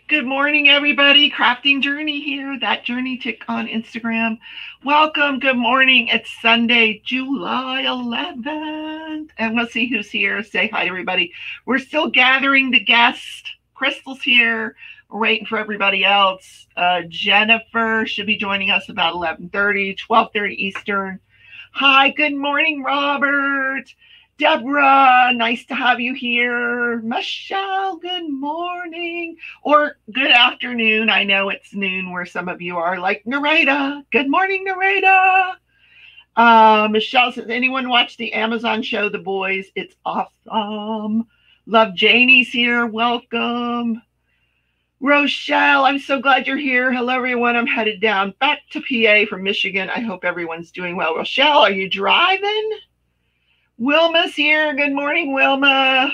Good morning, everybody. Crafting Journey here, that Journey Tick on Instagram. Welcome. Good morning. It's Sunday, July 11th. And we'll see who's here. Say hi to everybody. We're still gathering the guests. Crystal's here. We're waiting for everybody else. Jennifer should be joining us about 11:30, 12:30 Eastern. Hi, good morning, Robert. Deborah, nice to have you here. Michelle, good morning or good afternoon. I know it's noon where some of you are, like Nareda. Good morning, Nareda. Michelle says, anyone watch the Amazon show, The Boys? It's awesome. Love Janie's here. Welcome. Rochelle, I'm so glad you're here. Hello, everyone. I'm headed down back to PA from Michigan. I hope everyone's doing well. Rochelle, are you driving? Wilma's here. Good morning, Wilma.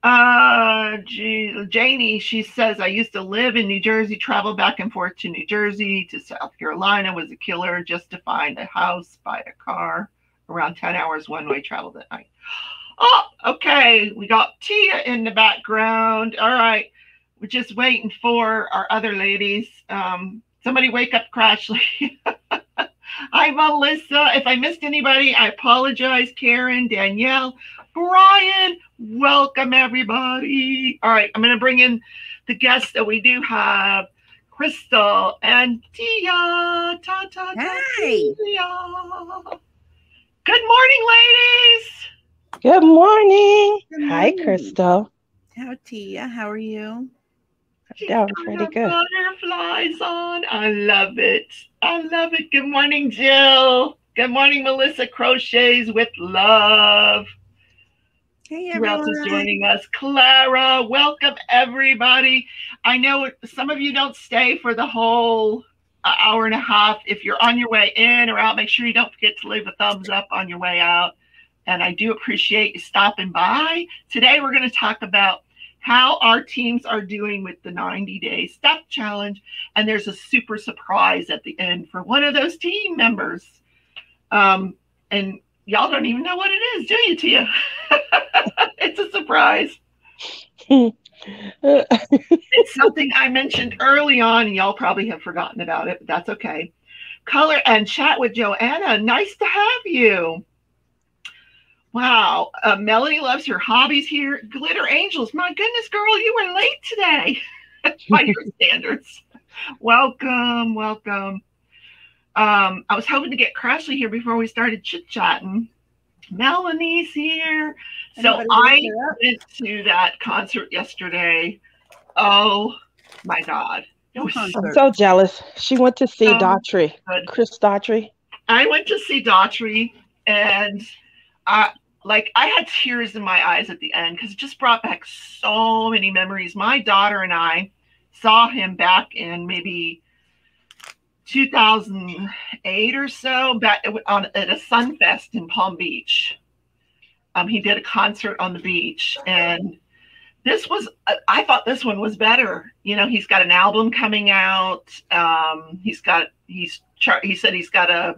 Janie, she says, I used to live in New Jersey, travel back and forth to New Jersey, to South Carolina, was a killer just to find a house, buy a car, around 10 hours one-way travel that night. Oh, okay. We got Tia in the background. All right. We're just waiting for our other ladies. Somebody wake up, Crashly. Hi, Melissa. If I missed anybody, I apologize. Karen, Danielle, Brian, welcome, everybody. All right, I'm going to bring in the guests that we do have. Crystal and Tia. Hey. Tia. Good morning, ladies. Good morning. Good morning. Hi, Crystal. How Tia? How are you? Yeah, pretty good. Butterflies on. I love it. I love it. Good morning, Jill. Good morning, Melissa. Crochets with Love. Hey, Who everyone. else is joining us? Clara. Welcome, everybody. I know some of you don't stay for the whole hour and a half. If you're on your way in or out, make sure you don't forget to leave a thumbs up on your way out. And I do appreciate you stopping by. Today, we're going to talk about how our teams are doing with the 90-day step challenge. And there's a super surprise at the end for one of those team members. And y'all don't even know what it is, do you, Tia? It's a surprise. It's something I mentioned early on, and y'all probably have forgotten about it, but that's okay. Color and chat with Joanna. Nice to have you. Wow. Melody loves her hobbies here. Glitter Angels. My goodness, girl, you were late today by your standards. Welcome. Welcome. I was hoping to get Crashly here before we started chit-chatting. Melanie's here. So I went to that concert yesterday. Oh, my God. I'm so jealous. She went to see Daughtry, Chris Daughtry. I went to see Daughtry, and I had tears in my eyes at the end because it just brought back so many memories. My daughter and I saw him back in maybe 2008 or so, back at a Sunfest in Palm Beach. He did a concert on the beach, and this was, I thought this one was better. You know, he's got an album coming out. He said he's got a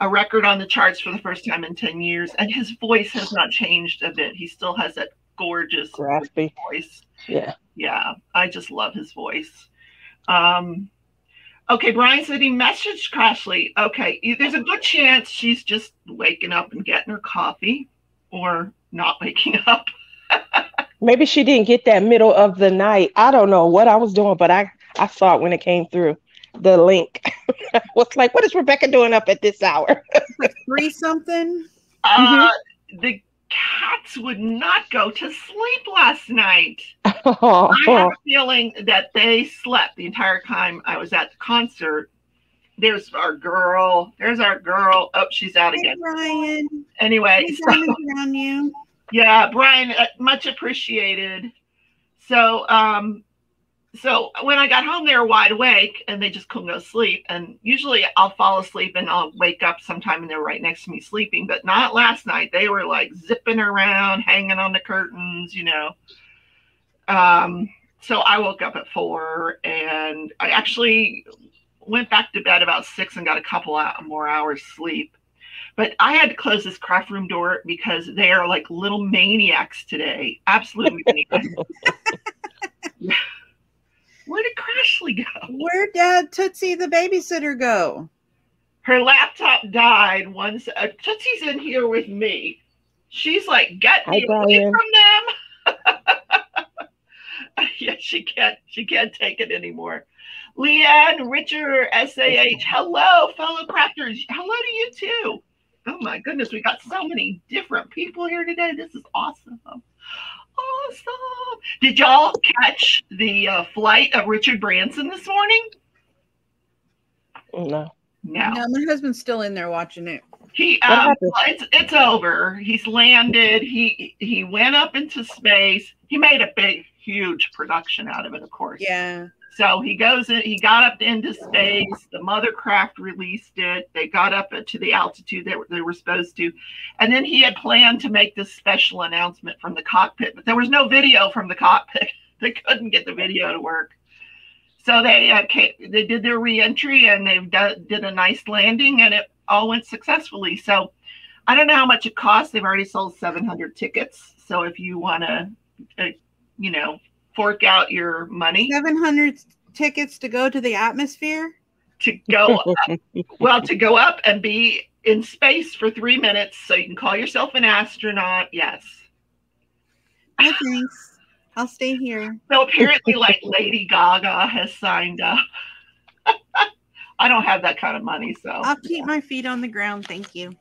record on the charts for the first time in 10 years, and his voice has not changed a bit. He still has that gorgeous raspy voice. Yeah, I just love his voice. Okay, Brian said he messaged Crashly. Okay, there's a good chance she's just waking up and getting her coffee, or not waking up. Maybe she didn't get that middle of the night. I don't know what I was doing, but I saw it when it came through. The link. I was like, what is Rebecca doing up at this hour? Like 3 something? The cats would not go to sleep last night. I have a feeling that they slept the entire time I was at the concert. There's our girl. Oh, she's out again. Brian. Anyway. Around you. Yeah, Brian, much appreciated. So when I got home, they were wide awake and they just couldn't go to sleep. And usually I'll fall asleep and I'll wake up sometime and they're right next to me sleeping, but not last night. They were like zipping around, hanging on the curtains, you know. So I woke up at 4 and I actually went back to bed about 6 and got a couple more hours sleep. But I had to close this craft room door because they are like little maniacs today. Absolute maniacs. Where'd Tootsie the babysitter go? Her laptop died once. Tootsie's in here with me. She's like, get me away from them. Yeah, she can't take it anymore. Leanne, Richard, SAH, hello, fellow crafters. Hello to you too. Oh my goodness, we got so many different people here today. This is awesome. Awesome. Did y'all catch the flight of Richard Branson this morning? No. No, my husband's still in there watching it. It's over. He's landed. He went up into space. He made a big, huge production out of it, of course. Yeah. So he goes in. He got up into space. The mothercraft released it. They got up to the altitude that they were supposed to, and then he had planned to make this special announcement from the cockpit, but there was no video from the cockpit. They couldn't get the video to work. So they did their reentry and they did a nice landing, and it all went successfully. So I don't know how much it costs. They've already sold 700 tickets. So if you want to, fork out your money. 700 tickets to go to the atmosphere? To go up, to go up and be in space for 3 minutes so you can call yourself an astronaut. Yes. No thanks. I'll stay here. So apparently, like Lady Gaga has signed up. I don't have that kind of money, so I'll keep my feet on the ground. Thank you.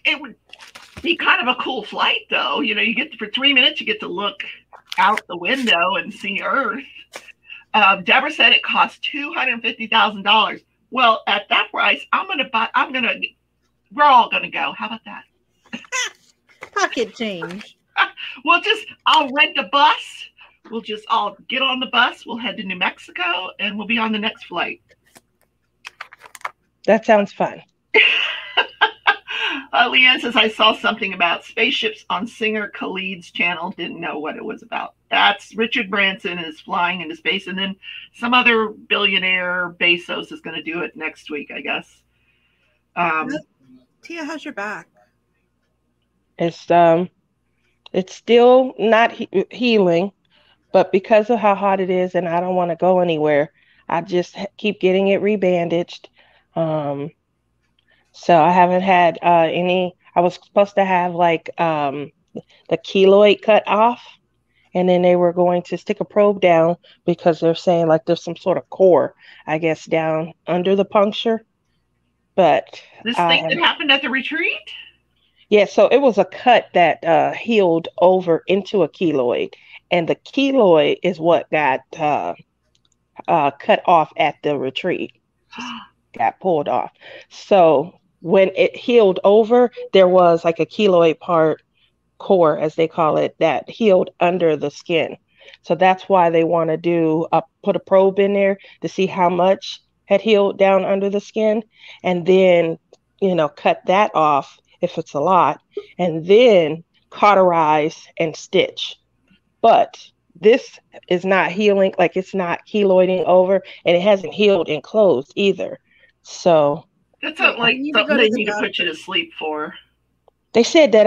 It would be kind of a cool flight, though. You get for 3 minutes, you get to look out the window and see Earth. Deborah said it cost $250,000. Well, at that price, we're all gonna go. How about that? Pocket change. I'll rent a bus. We'll just all get on the bus. We'll head to New Mexico and we'll be on the next flight. That sounds fun. Leanne says, I saw something about spaceships on singer Khalid's channel. Didn't know what it was about. That's Richard Branson is flying into space. And then some other billionaire, Bezos, is going to do it next week, I guess. Tia, how's your back? It's still not healing, but because of how hot it is and I don't want to go anywhere, I just keep getting it rebandaged. So I haven't had any. I was supposed to have the keloid cut off, and then they were going to stick a probe down because they're saying like there's some sort of core, I guess, down under the puncture. But this thing that happened at the retreat? Yeah, so it was a cut that healed over into a keloid, and the keloid is what got cut off at the retreat. Got pulled off. So when it healed over, there was like a keloid part core, as they call it, that healed under the skin. So that's why they want to put a probe in there to see how much had healed down under the skin, and then cut that off if it's a lot, and then cauterize and stitch. But this is not healing, like it's not keloiding over, and it hasn't healed and closed either. So that's like something they need to put you to sleep for. They said that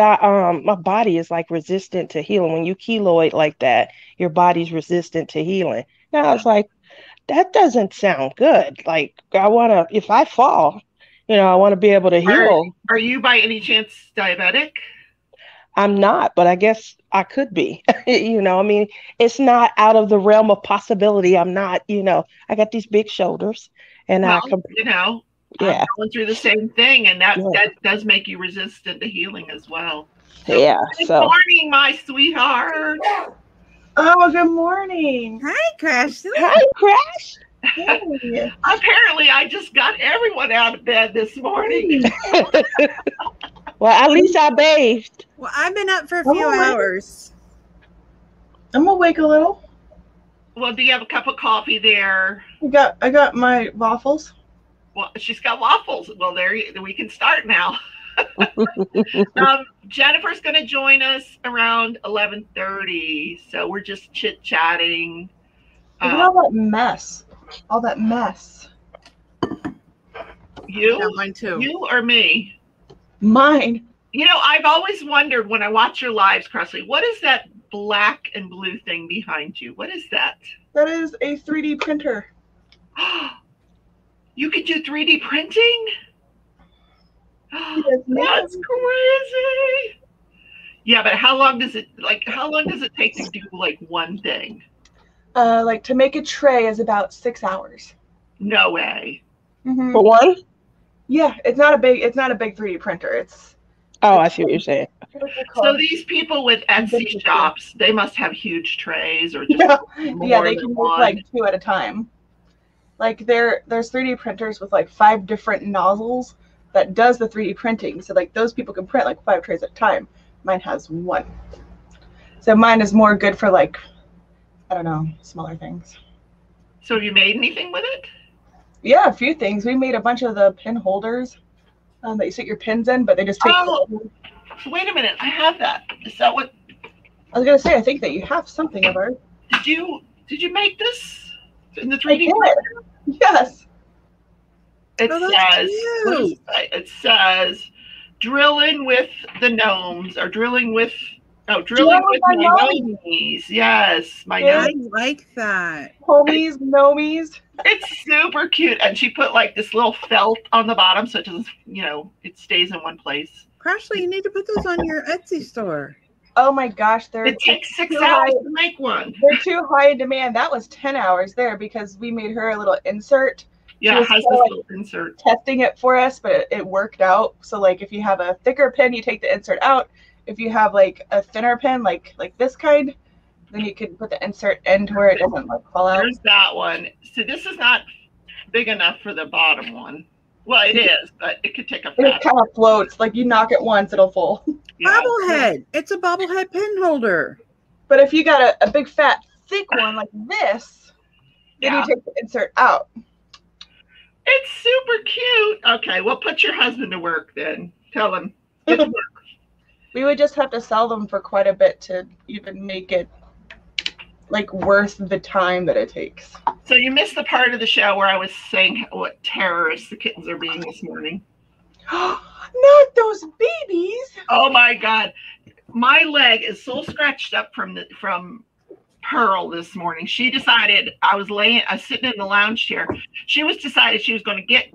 my body is like resistant to healing. When you keloid like that, your body's resistant to healing. Now I was like, that doesn't sound good. Like if I fall, I want to be able to heal. Are you by any chance diabetic? I'm not, but I guess I could be. It's not out of the realm of possibility. I'm not, I got these big shoulders, and I'm going through the same thing, and that does make you resistant to healing as well. So, yeah. Good morning, my sweetheart. Oh, good morning. Hi, Crash. Hi, Crash. Hey. Apparently, I just got everyone out of bed this morning. Well, at least I bathed. Well, I've been up for a few hours. I'm awake a little. Well, do you have a cup of coffee there? I got my waffles. Well, she's got waffles. Well, we can start now. Jennifer's going to join us around 11:30, so we're just chit-chatting. Look at all that mess. All that mess. You? Yeah, mine too. You or me? Mine. I've always wondered when I watch your lives, Presley, what is that black and blue thing behind you? What is that? That is a 3D printer. You could do 3D printing? Yes, ma'am. That's crazy. Yeah, but how long does it take to do like one thing? Like to make a tray is about 6 hours. No way. Mm-hmm. For one? Yeah, it's not a big 3D printer. It's Oh, I see what you're saying. what's it So called? these people with Etsy shops, they must have huge trays or just Yeah, more they than can make one. like 2 at a time. Like there's 3D printers with like 5 different nozzles that does the 3D printing. So like those people can print like 5 trays at a time. Mine has 1. So mine is more good for like, I don't know, smaller things. So have you made anything with it? Yeah, a few things. We made a bunch of the pin holders that you stick your pins in, but they just take. Oh, so wait a minute. I have that. Is that what? I was gonna say, I think that you have something of ours. Did you make this in the I 3D did. printer? Yes. It Oh, that's says what does cute. it say? It says drilling with the gnomes or drilling with my gnomies. Yes, my Yeah. I gnomies. like that. Homies, nomies. It's super cute, and she put like this little felt on the bottom so it doesn't, it stays in one place. Crashly, you need to put those on your Etsy store. Oh my gosh, It takes 6 too hours high. to make one. They're too high in demand. That was 10 hours there because we made her a little insert. Yeah, it was has kinda this like- little insert. Testing it for us, but it worked out. So like if you have a thicker pin, you take the insert out. If you have like a thinner pin, like this kind, then you can put the insert in to where it doesn't like fall out. There's that one. So this is not big enough for the bottom one. Well, it is, but it could take up It that. kind of floats. Like you knock it once, it'll fall. Yeah. Bobblehead. It's a bobblehead pin holder. But if you got a big fat thick one like this, then Yeah. you take the insert out. It's super cute. Okay, well, put your husband to work then. Tell him. Get to work. We would just have to sell them for quite a bit to even make it like worth the time that it takes. So you missed the part of the show where I was saying what terrorists the kittens are being this morning. Not those babies. Oh my God, my leg is so scratched up from Pearl this morning. She decided I was sitting in the lounge chair. She decided she was going to get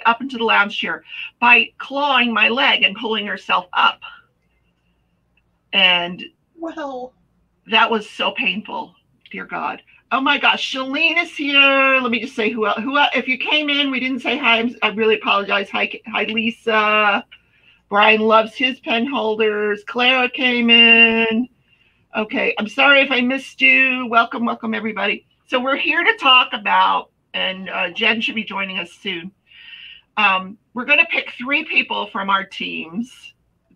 up into the lounge chair by clawing my leg and pulling herself up. And Wow. that was so painful. Dear God. Oh my gosh, Shalene is here. Let me just say who else. If you came in, we didn't say hi. I really apologize. Hi, Lisa. Brian loves his pen holders. Clara came in. Okay, I'm sorry if I missed you. Welcome, everybody. So we're here to talk about, and Jen should be joining us soon. We're going to pick 3 people from our teams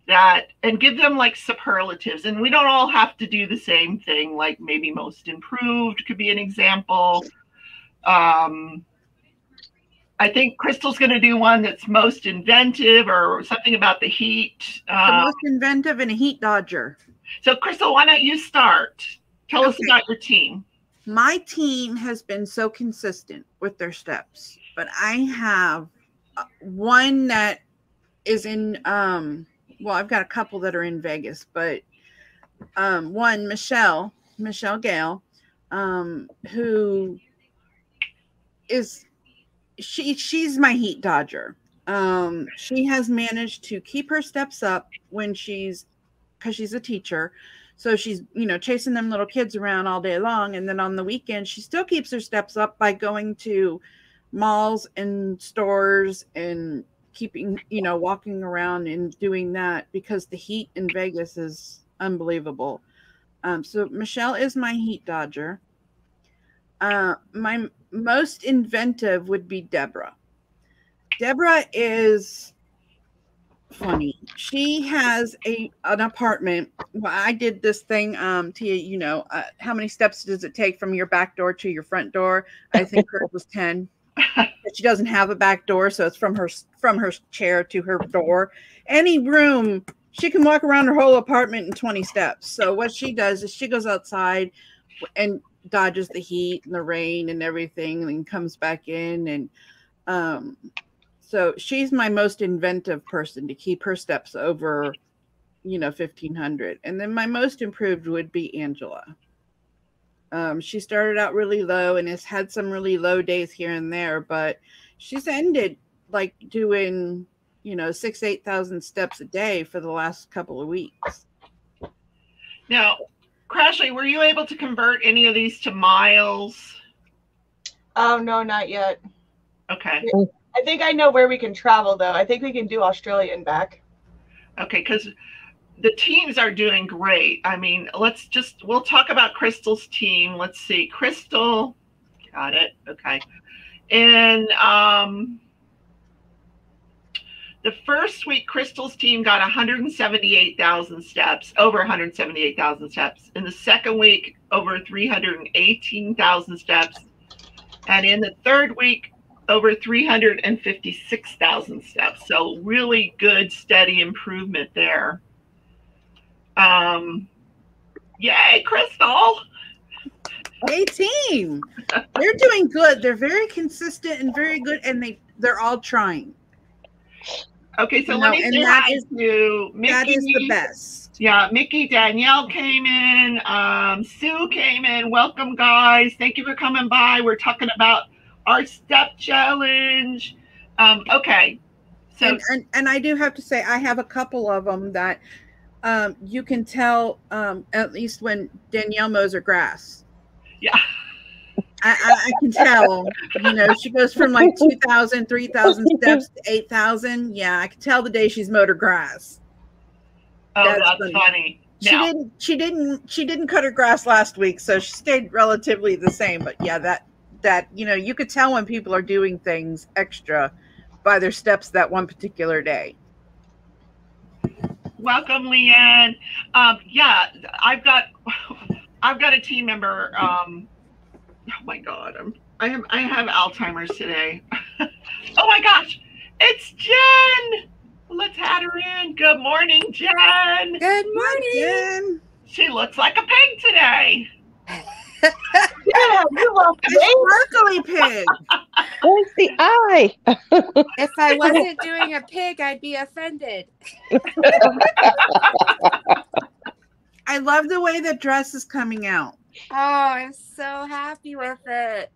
and give them like superlatives. And we don't all have to do the same thing, like maybe most improved could be an example. I think Crystal's going to do one that's most inventive or something about the heat. The most inventive and a heat dodger. So Crystal, why don't you start? Tell us about your team. My team has been so consistent with their steps, but I have one that is in, well, I've got a couple that are in Vegas, but one, Michelle Gale, who is, she's my heat dodger. She has managed to keep her steps up because she's a teacher. So she's, chasing them little kids around all day long. And then on the weekend, she still keeps her steps up by going to malls and stores and keeping, walking around and doing that because the heat in Vegas is unbelievable. So Michelle is my heat dodger. My most inventive would be Deborah. Deborah is funny. She has an apartment. Well, I did this thing, Tia, how many steps does it take from your back door to your front door? I think hers was 10. But she doesn't have a back door, so it's from her chair to her door. Any room, she can walk around her whole apartment in 20 steps. So what she does is she goes outside and dodges the heat and the rain and everything and comes back in. And so she's my most inventive person to keep her steps over 1500. And then my most improved would be Angela. She started out really low and has had some really low days here and there, but she's ended like doing 8,000 steps a day for the last couple of weeks. Now, Crashly, were you able to convert any of these to miles? Oh, no, not yet. Okay. I think I know where we can travel, though. I think we can do Australia and back. Okay, because the teams are doing great. I mean, we'll talk about Crystal's team. Let's see. Crystal, got it. Okay. And the first week, Crystal's team got 178,000 steps, over 178,000 steps. In the second week, over 318,000 steps. And in the third week, over 356,000 steps. So really good, steady improvement there. Yay, Crystal. Hey, team. They're doing good. They're very consistent and very good, and they're all trying. Okay, so let me say hi to Mickey. That is the best. Yeah, Mickey, Danielle came in. Sue came in. Welcome, guys. Thank you for coming by. We're talking about our step challenge. Okay. So and I do have to say, I have a couple of them that you can tell at least when Danielle mows her grass. Yeah. I can tell, she goes from like 2,000, 3,000 steps to 8,000. Yeah, I can tell the day she's mowed her grass. Oh, that's funny. She didn't cut her grass last week, so she stayed relatively the same. But yeah, that you could tell when people are doing things extra by their steps that one particular day. Welcome, Leanne. Yeah, I've got a team member. Oh my God, I have Alzheimer's today. Oh my gosh, it's Jen. Let's add her in. Good morning, Jen. Good morning. Jen. She looks like a pig today. Yeah, you love sparkly pig. Where's the eye? If I wasn't doing a pig, I'd be offended. I love the way the dress is coming out. Oh, I'm so happy with it.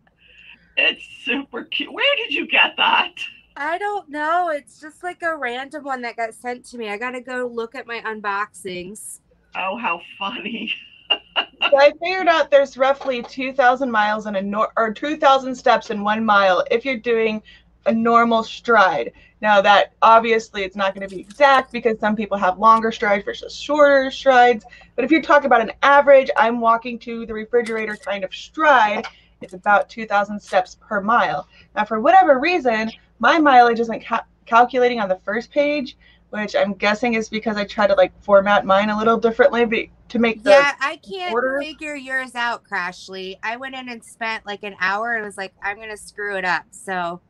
It's super cute. Where did you get that? I don't know. It's just like a random one that got sent to me. I got to go look at my unboxings. Oh, how funny. So I figured out there's roughly 2,000 miles or 2,000 steps in 1 mile if you're doing a normal stride. Now that obviously it's not going to be exact because some people have longer strides versus shorter strides. But if you're talking about an average, I'm walking to the refrigerator kind of stride, it's about 2,000 steps per mile. Now for whatever reason, my mileage isn't calculating on the first page, which I'm guessing is because I try to like format mine a little differently to make the I can't figure yours out, Crashly. I went in and spent like an hour and was like, I'm going to screw it up. So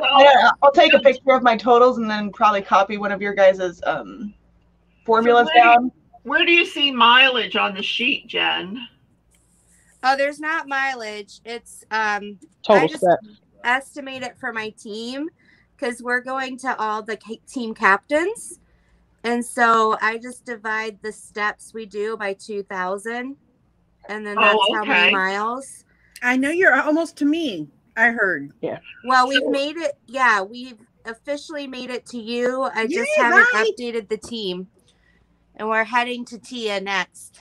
I'll take a picture of my totals and then probably copy one of your guys' formulas down. Where do you see mileage on the sheet, Jen? Oh, there's not mileage. It's Total steps. Estimate it for my team because we're going to all the team captains. And so I just divide the steps we do by 2,000. And then that's how many miles. I know you're almost to me. I heard. Yeah. Well, we've made it. Yeah, we've officially made it to you. I just haven't updated the team. And we're heading to Tia next.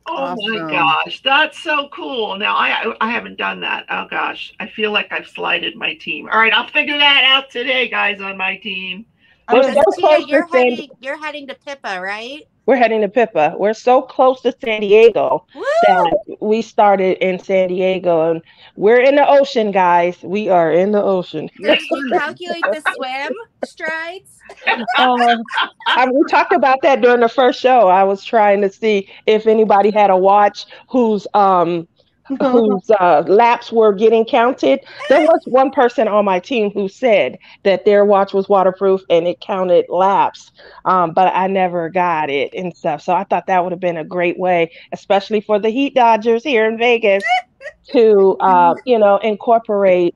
Oh my gosh, that's so cool. Now I haven't done that. Oh gosh, I feel like I've slighted my team. All right, I'll figure that out today, guys, on my team. Tia, you're heading to Pippa, right? We're heading to Pippa. We're so close to San Diego that we started in San Diego, and we're in the ocean, guys. We are in the ocean. Did you calculate the swim strides? We talked about that during the first show. I was trying to see if anybody had a watch whose laps were getting counted. There was one person on my team who said that their watch was waterproof and it counted laps, but I never got it and stuff. So I thought that would have been a great way, especially for the Heat Dodgers here in Vegas, to incorporate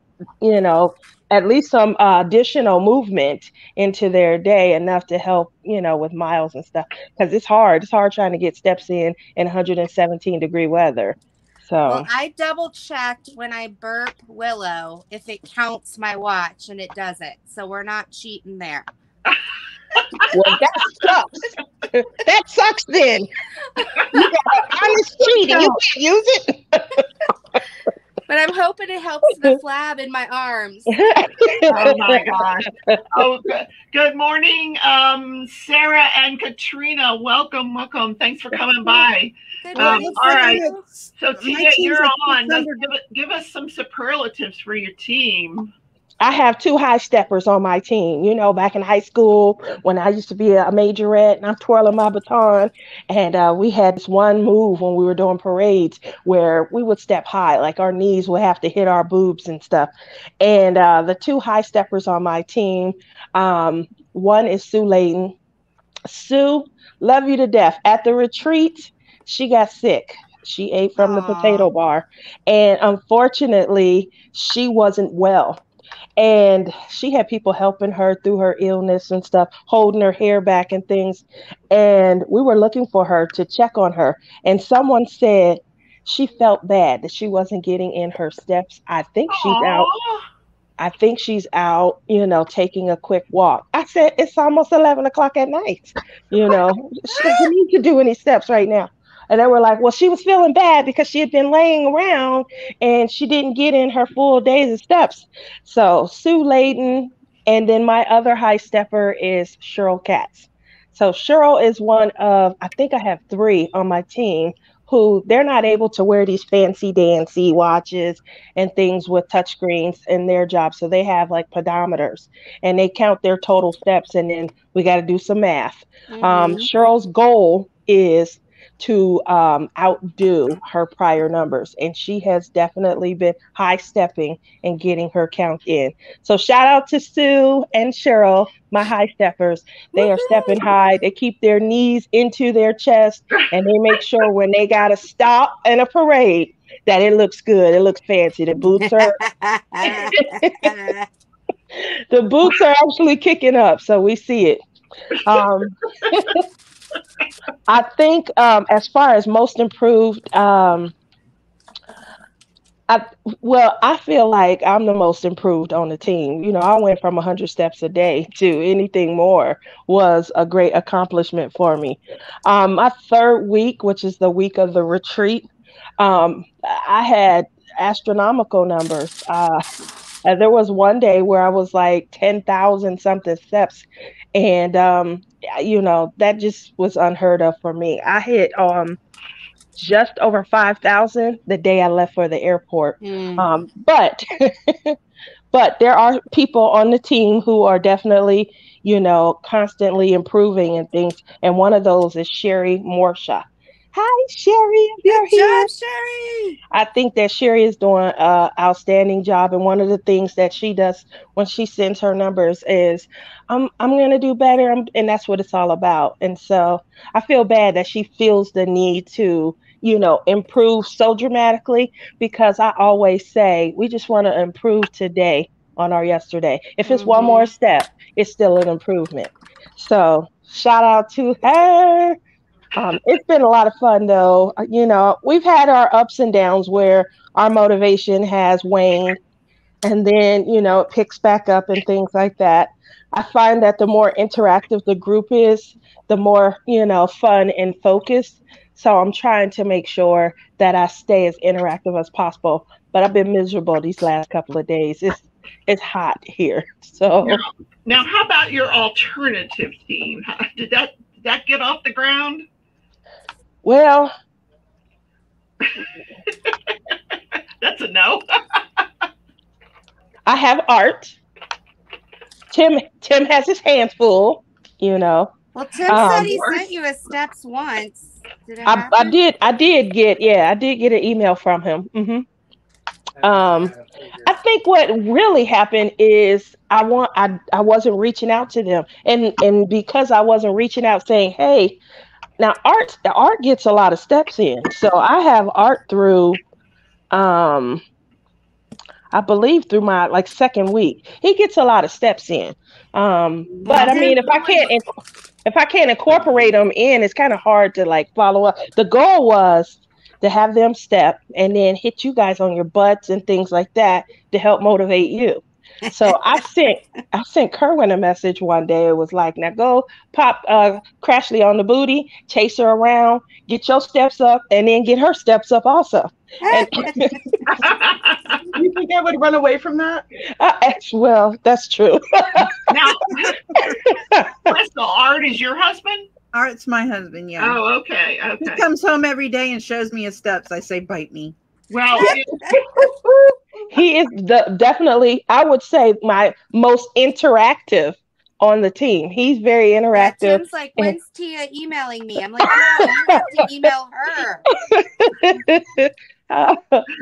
at least some additional movement into their day, enough to help, with miles and stuff. Because it's hard. It's hard trying to get steps in 117-degree weather. Well, So I double checked when I burp Willow if it counts my watch, and it doesn't. So we're not cheating there. well, that sucks. That sucks then. You got honest cheating. You can't use it. But I'm hoping it helps the flab in my arms. Oh my gosh. Oh, good morning, Sarah and Katrina. Welcome. Thanks for coming by. Good morning, all right. Sarah. So Tia, you're on. Give us some superlatives for your team. I have 2 high steppers on my team. Back in high school when I used to be a majorette and I'm twirling my baton, and we had this one move when we were doing parades where we would step high, like our knees would have to hit our boobs and stuff. And the 2 high steppers on my team, one is Sue Layton. Sue, love you to death. At the retreat, she got sick. She ate from the potato bar, and unfortunately, she wasn't well. And she had people helping her through her illness and stuff, holding her hair back and things. And we were looking for her to check on her. And someone said she felt bad that she wasn't getting in her steps. I think she's out. I think she's out, taking a quick walk. I said, it's almost 11 o'clock at night. She doesn't need to do any steps right now. And they were like, well, she was feeling bad because she had been laying around and she didn't get in her full days of steps. So Sue Layton, and then my other high stepper is Cheryl Katz. So Cheryl is one of, I think I have 3 on my team who they're not able to wear these fancy dancy watches and things with touchscreens in their job. So they have like pedometers and they count their total steps, and then we got to do some math. Cheryl's goal is to outdo her prior numbers, and she has definitely been high stepping and getting her count in. So shout out to Sue and Cheryl, my high steppers. They are stepping high. They keep their knees into their chest, and they make sure when they gotta stop in a parade that it looks good, it looks fancy. The boots are the boots are actually kicking up, so we see it. I think as far as most improved, I feel like I'm the most improved on the team. I went from 100 steps a day to anything more was a great accomplishment for me. My 3rd week, which is the week of the retreat, I had astronomical numbers. There was one day where I was like 10,000 something steps. And, that just was unheard of for me. I hit just over 5,000 the day I left for the airport. But there are people on the team who are definitely, constantly improving and things. And one of those is Sherry Morsha. Hi, Sherry. You're here. Good job, Sherry. I think that Sherry is doing an outstanding job. And one of the things that she does when she sends her numbers is, I'm going to do better. And that's what it's all about. And so I feel bad that she feels the need to, improve so dramatically, because I always say, we just want to improve today on our yesterday. If it's one more step, it's still an improvement. So shout out to her. It's been a lot of fun, though. We've had our ups and downs where our motivation has waned, and then, it picks back up and things like that. I find that the more interactive the group is, the more, fun and focused. So I'm trying to make sure that I stay as interactive as possible. But I've been miserable these last couple of days. It's hot here. So now how about your alternative team? Did that get off the ground? Well, that's a no. I have Art. Tim has his hands full, Well, Tim said he sent you a steps once. Did it happen? I did get an email from him. I think what really happened is I wasn't reaching out to them, and because I wasn't reaching out saying, hey. Now, Art gets a lot of steps in. So I have Art through, I I believe through my like second week. He gets a lot of steps in. But I mean, if I can't incorporate them in, it's kind of hard to like follow up. The goal was to have them step and then hit you guys on your butts and things like that to help motivate you. So I sent Kerwin a message one day. It was like, now go pop Crashly on the booty, chase her around, get your steps up, and then get her steps up also. And You think I would run away from that? well, that's true. Now, Crystal, Art is your husband? Art's my husband, yeah. Oh, okay. He comes home every day and shows me his steps. I say, bite me. Well, He is definitely, I would say, my most interactive on the team. He's very Yeah, interactive. Tim's like, when's Tia emailing me? I'm like, no, you have to email her.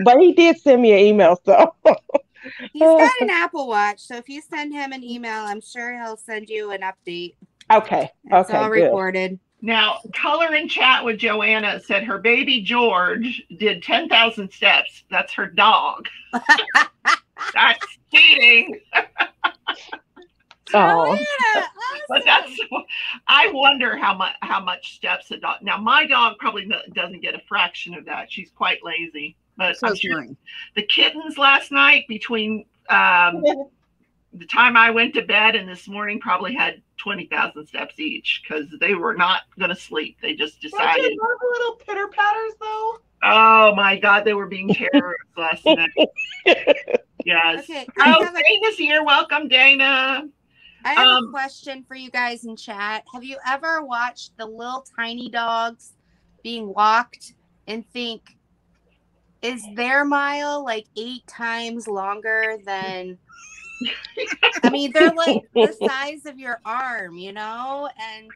But he did send me an email, so He's got an Apple Watch, so if you send him an email, I'm sure he'll send you an update. okay. It's Okay, all good. recorded. now, Color and Chat with Joanna said her baby George did 10,000 steps. That's her dog. That's cheating. Oh, Joanna, But awesome. I wonder how much steps a dog. Now, my dog probably doesn't get a fraction of that. She's quite lazy. But So I'm is sure mine. the kittens last night, between the time I went to bed and this morning, probably had 20,000 steps each because they were not going to sleep. They just Don't decided. you love the little pitter patters though? Oh my God, they were being terrorists last night. Yes. Okay, I Oh, have a Dana's here. Welcome, Dana. I have Um, a question for you guys in chat. Have you ever watched the little tiny dogs being walked and think, is their mile like 8 times longer than? I mean, they're like the size of your arm, you know? And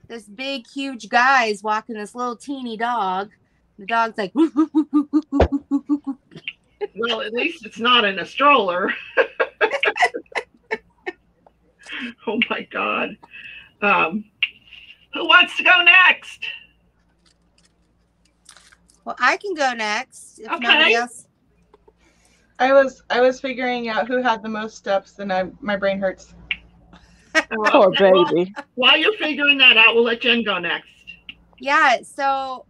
this big, huge guy is walking this little teeny dog. The dog's like, woof, woof, woof, woof, woof, woof, woof, woof, woof. Well, at least it's not in a stroller. Oh my God. Who wants to go next? Well, I can go next if Okay. nobody else. I was figuring out who had the most steps, and my brain hurts. poor baby. While you're figuring that out, we'll let Jen go next. Yeah, so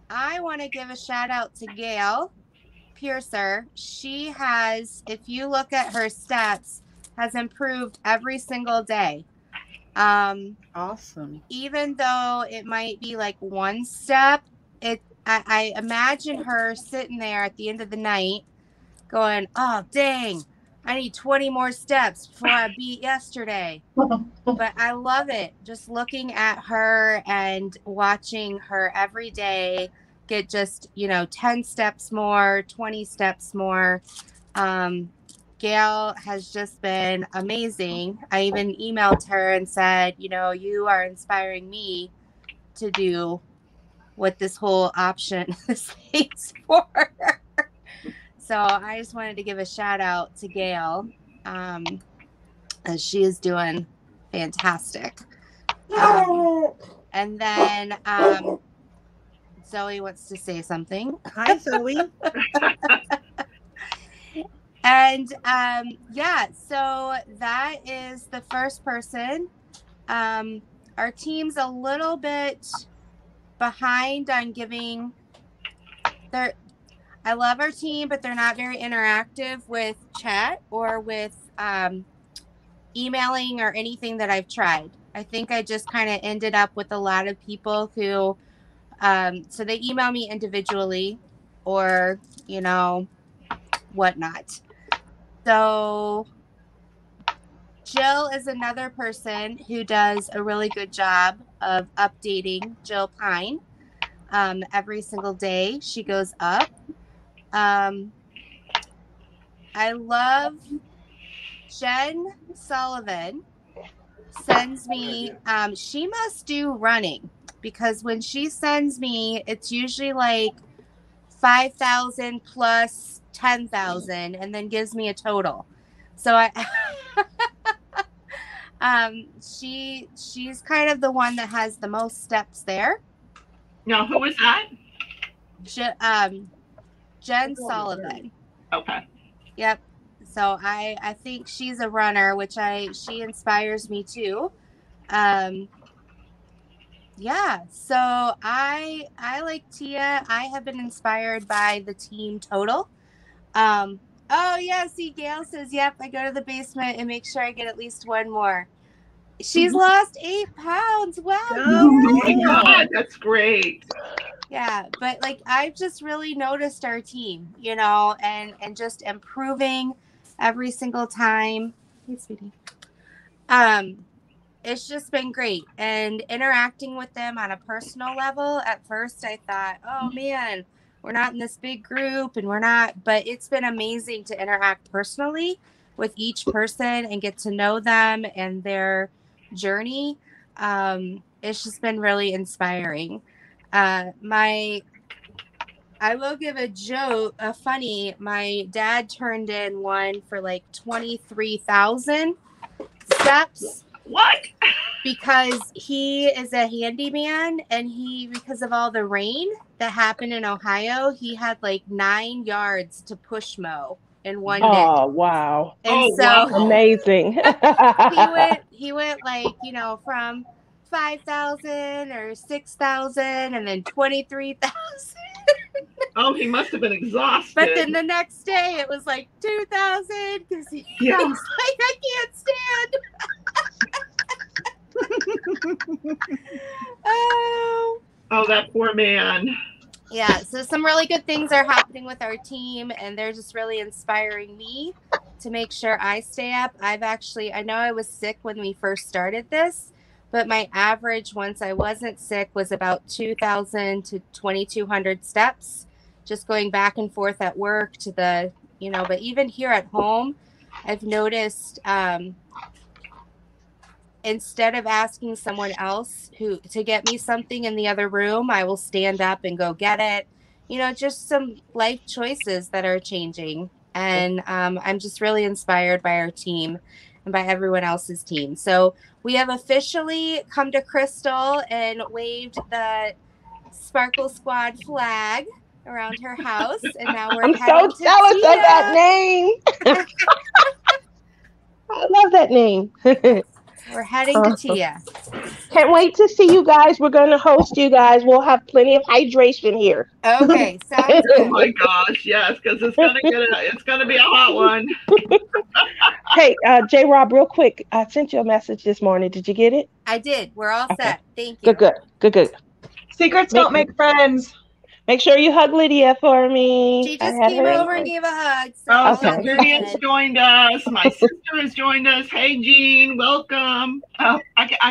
I want to give a shout out to Gail Piercer. She has, if you look at her steps, has improved every single day. Awesome. Even though it might be like one step, I imagine her sitting there at the end of the night going, oh, dang, I need 20 more steps before I beat yesterday. But I love it. Just looking at her and watching her every day get just, 10 steps more, 20 steps more. Gail has just been amazing. I even emailed her and said, you are inspiring me to do what this whole option is for. So I just wanted to give a shout out to Gail, as she is doing fantastic. And then Zoe wants to say something. Hi, Zoe. And yeah, so that is the first person. Our team's a little bit behind on giving their. I love our team, but they're not very interactive with chat or with emailing or anything that I've tried. I think I just kind of ended up with a lot of people who, so they email me individually or, whatnot. So Jill is another person who does a really good job of updating. Jill Pine. Every single day she goes up. I love Jen Sullivan sends me, she must do running because when she sends me, it's usually like 5,000 plus 10,000 and then gives me a total. So she's kind of the one that has the most steps there. Now, who is that? Jen Sullivan. Okay. Yep. So I think she's a runner, which she inspires me too. Yeah, so I like Tia. I have been inspired by the team total. Oh yeah, see, Gail says, yep, I go to the basement and make sure I get at least one more. She's lost 8 pounds. Wow. Oh my God, that's great. Yeah, but like I've just really noticed our team, you know, and just improving every single time. Hey, sweetie. It's just been great, and interacting with them on a personal level. At first I thought, oh man, we're not in this big group and we're not, but it's been amazing to interact personally with each person and get to know them and their journey. It's just been really inspiring. I will give a funny, my dad turned in one for like 23,000 steps. What? Because he is a handyman, and because of all the rain that happened in Ohio, he had like 9 yards to push mow in one day. Oh, wow. And wow. Amazing. he went like, you know, from 5,000 or 6,000 and then 23,000. Oh, he must have been exhausted. But then the next day it was like 2,000 because he Yeah. was like, I can't stand. Oh, that poor man. Yeah, so some really good things are happening with our team, and they're just really inspiring me to make sure I stay up. I know I was sick when we first started this, but my average once I wasn't sick was about 2,000 to 2,200 steps, just going back and forth at work to the, you know, but even here at home, I've noticed instead of asking someone else to get me something in the other room, I will stand up and go get it. You know, just some life choices that are changing. And I'm just really inspired by our team and by everyone else's team. So we have officially come to Crystal and waved the Sparkle Squad flag around her house. And now we're I'm heading so to jealous of Tia. that name. I love that name. We're heading to Tia. Can't wait to see you guys. We're going to host you guys. We'll have plenty of hydration here. Okay, sounds Oh good. my gosh, yes, because it's gonna be a hot one. Hey, J. Rob, real quick. I sent you a message this morning. Did you get it? I did. We're all set. Thank you. Good. Secrets don't make friends. Make sure you hug Lydia for me. She just came over and gave a hug. So Oh, Okay. so Vivian's joined us. My sister has joined us. Hey, Jean, welcome. I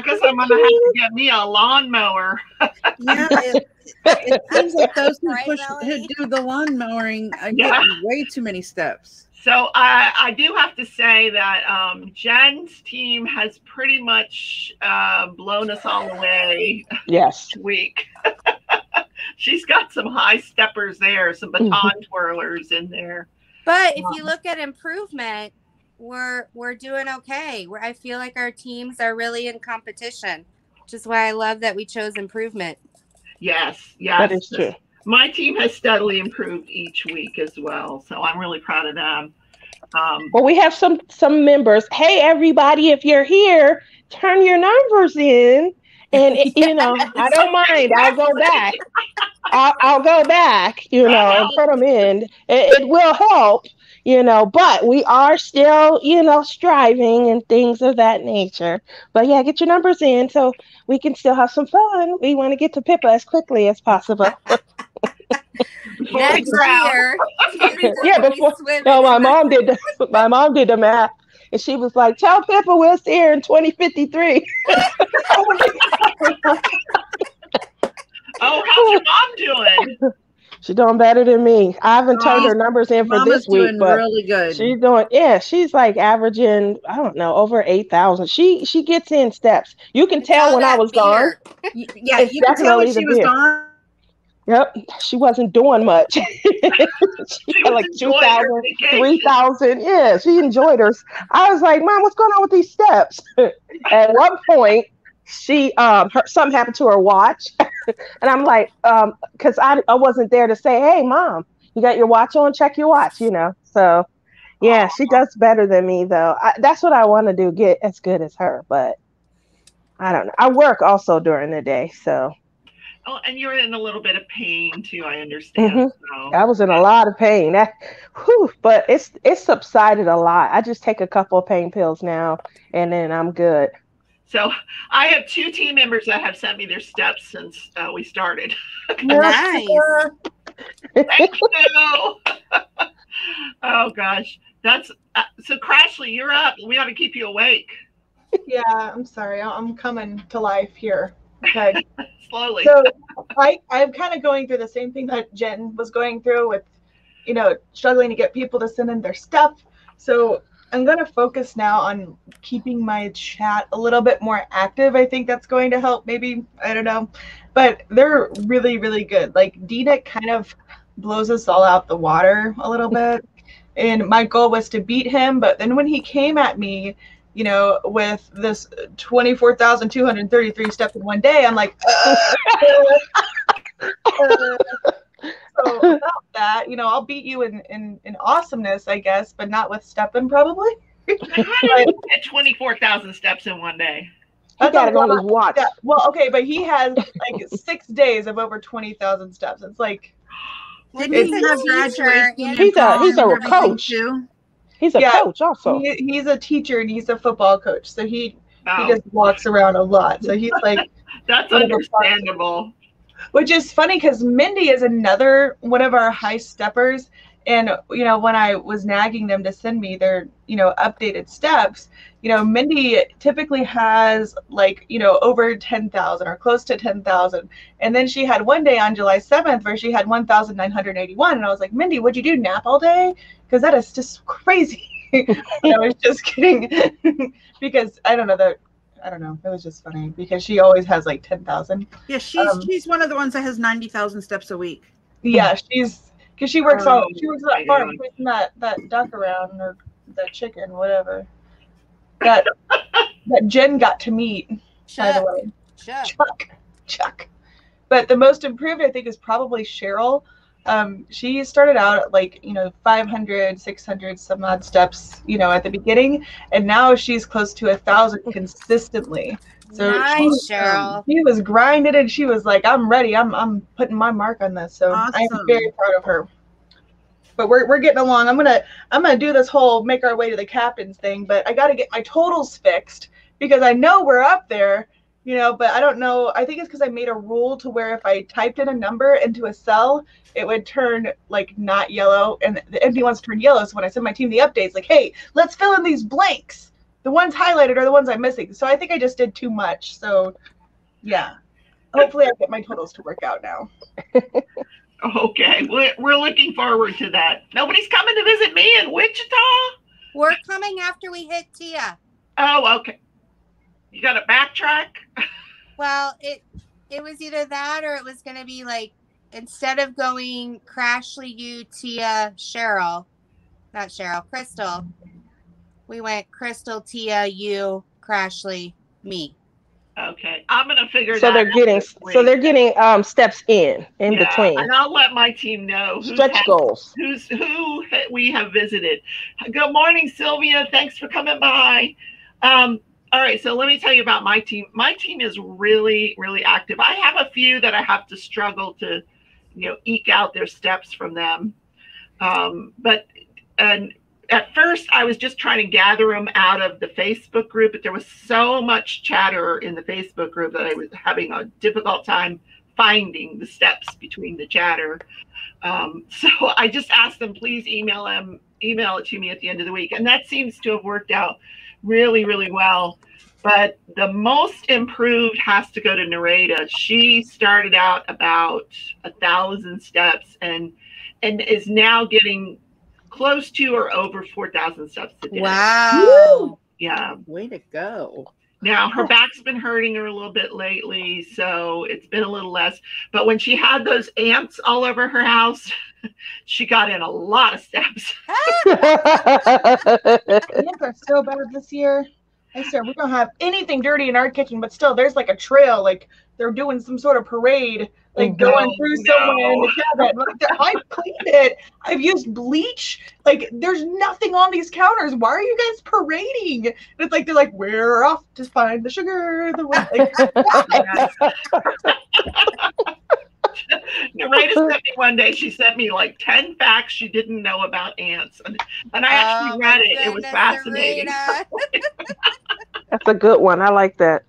guess I'm gonna have to get me a lawnmower. Yeah, it seems like those Right, who Melanie? do the lawn mowing are Yeah. getting way too many steps. So I do have to say that Jen's team has pretty much blown us all away Yes. this week. She's got some high steppers there, some baton twirlers in there. But if you look at improvement, we're doing okay. I feel like our teams are really in competition, which is why I love that we chose improvement. Yes. That is true. My team has steadily improved each week as well, so I'm really proud of them. Well, we have some members. Hey, everybody, if you're here, turn your numbers in. And, you know, I don't mind. I'll go back. I'll go back, you know, and put them in. It will help, you know, but we are still, you know, striving and things of that nature. But yeah, get your numbers in so we can still have some fun. We want to get to Pippa as quickly as possible. Next year, Yeah, before no, my mom did the math, and she was like, "Tell Pippa we'll see her in 2053." Oh, how's your mom doing? She's doing better than me. I haven't turned her numbers in for Mama's this week, doing but really good. she's doing. Yeah, she's like averaging, I don't know, over 8,000. She gets in steps. You can tell when I was gone. Yeah, It's you can tell when definitely she the was beer. gone. Yep, she wasn't doing much. She had like was enjoying her 2,000, vacation. 3,000. Yeah, she enjoyed hers. I was like, Mom, what's going on with these steps? At one point, she something happened to her watch, and I'm like, because I wasn't there to say, hey, Mom, you got your watch on? Check your watch, you know. So Yeah, she does better than me though. That's what I want to do, get as good as her, but I don't know. I work also during the day, so. Oh, and you're in a little bit of pain too, I understand. So. I was in a lot of pain. But it's subsided a lot. I just take a couple of pain pills now, and then I'm good. So I have 2 team members that have sent me their steps since we started. Nice. Thank you. Oh gosh, that's so. Crashly, you're up. We ought to keep you awake. Yeah, I'm sorry. I'm coming to life here. Okay. Slowly. So I'm kind of going through the same thing that Jen was going through with, struggling to get people to send in their stuff. So I'm going to focus now on keeping my chat a little bit more active. I think that's going to help. Maybe, I don't know. But they're really, really good. Like Dina kind of blows us all out the water a little bit. And my goal was to beat him. But then when he came at me, with this 24,233 steps in one day, I'm like, so about that, I'll beat you in awesomeness, I guess, but not with stepping probably. How do you get 24,000 steps in one day? He got it on his watch. Yeah, well, okay, but he has like 6 days of over 20,000 steps. It's like, Didn't he have graduation? He's a coach too. He's a coach also. He's a teacher and he's a football coach. So he just walks around a lot. So he's like, that's understandable. Which is funny because Mindy is another one of our high steppers. And, when I was nagging them to send me their, updated steps, Mindy typically has like, over 10,000 or close to 10,000. And then she had one day on July 7th where she had 1,981. And I was like, Mindy, what'd you do? Nap all day? Because that is just crazy. I was just kidding. Because I don't know. It was just funny because she always has like 10,000. Yeah, she's one of the ones that has 90,000 steps a week. Yeah, because she works on that farm, pushing that duck around or that chicken, whatever. That Jen got to meet, by the way. Chuck. But the most improved, I think, is probably Cheryl. She started out at like 500, 600 some odd steps, at the beginning, and now she's close to 1,000 consistently. So nice, Cheryl. She was grinding and she was like, I'm ready. I'm putting my mark on this. So awesome. I'm very proud of her. But we're getting along. I'm gonna do this whole make our way to the captains thing, but I gotta get my totals fixed because I know we're up there, but I don't know. I think it's because I made a rule to where if I typed in a number into a cell, it would turn like not yellow and the empty ones turn yellow. So when I send my team the updates, like, hey, let's fill in these blanks. The ones highlighted are the ones I'm missing. So I think I just did too much. So yeah, hopefully I get my totals to work out now. Okay, we're looking forward to that. Nobody's coming to visit me in Wichita? We're coming after we hit Tia. Oh, okay. You got to backtrack? Well, it was either that or it was going to be like, instead of going Crashly, you, Tia, Cheryl, not Cheryl, Crystal, we went Crystal, Tia, you, Crashly, me. Okay, I'm gonna figure so that out. They're getting steps in between. And I'll let my team know stretch goals. Who we have visited. Good morning, Sylvia. Thanks for coming by. All right, so let me tell you about my team. My team is really, really active. I have a few that I have to struggle to, eke out their steps from them. But at first, I was just trying to gather them out of the Facebook group, but there was so much chatter in the Facebook group that I was having a difficult time finding the steps between the chatter. So I just asked them, please email it to me at the end of the week. And that seems to have worked out really, really well. But the most improved has to go to Nareda. She started out about 1,000 steps and is now getting close to or over 4,000 steps a day. Wow. Woo! Yeah. Way to go. Now, her back's been hurting her a little bit lately, so it's been a little less. But when she had those ants all over her house, she got in a lot of steps. Ants are so bad this year. I swear, we don't have anything dirty in our kitchen, but still, there's like a trail, like they're doing some sort of parade like Mhm. going Oh, through somewhere in no. the cabinet. Like, I've cleaned it. I've used bleach. Like, there's nothing on these counters. Why are you guys parading? And it's like they're like, we're off to find the sugar. Narita sent me one day, she sent me like 10 facts she didn't know about ants. And I actually Oh, read my it. It was goodness, fascinating. Sarita. That's a good one. I like that.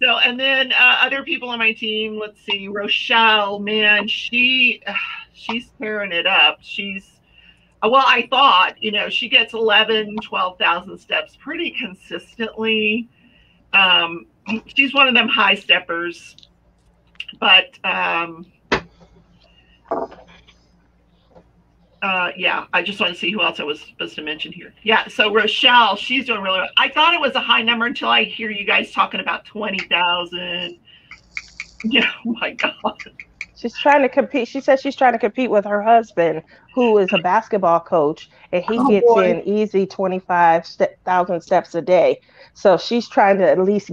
So, and then other people on my team, let's see, Rochelle, man, she's tearing it up. Well, I thought, she gets 12,000 steps pretty consistently. She's one of them high steppers, but yeah, I just want to see who else I was supposed to mention here. Yeah, so Rochelle, she's doing really well. I thought it was a high number until I hear you guys talking about 20,000. Yeah, oh my God. She's trying to compete. She says she's trying to compete with her husband, who is a basketball coach, and he gets in easy 25,000 steps a day. So she's trying to at least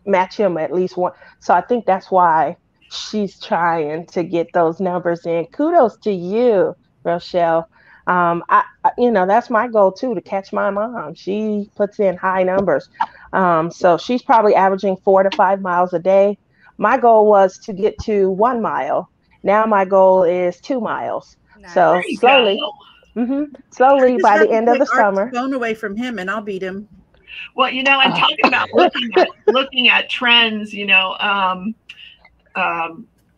match him at least one. So I think that's why she's trying to get those numbers in. Kudos to you, Rochelle. That's my goal too, to catch my mom. She puts in high numbers. So she's probably averaging 4 to 5 miles a day. My goal was to get to 1 mile. Now my goal is 2 miles. Nice. So There you slowly by the end of the summer. Phone away from him, and I'll beat him. Well, and talking about looking at trends,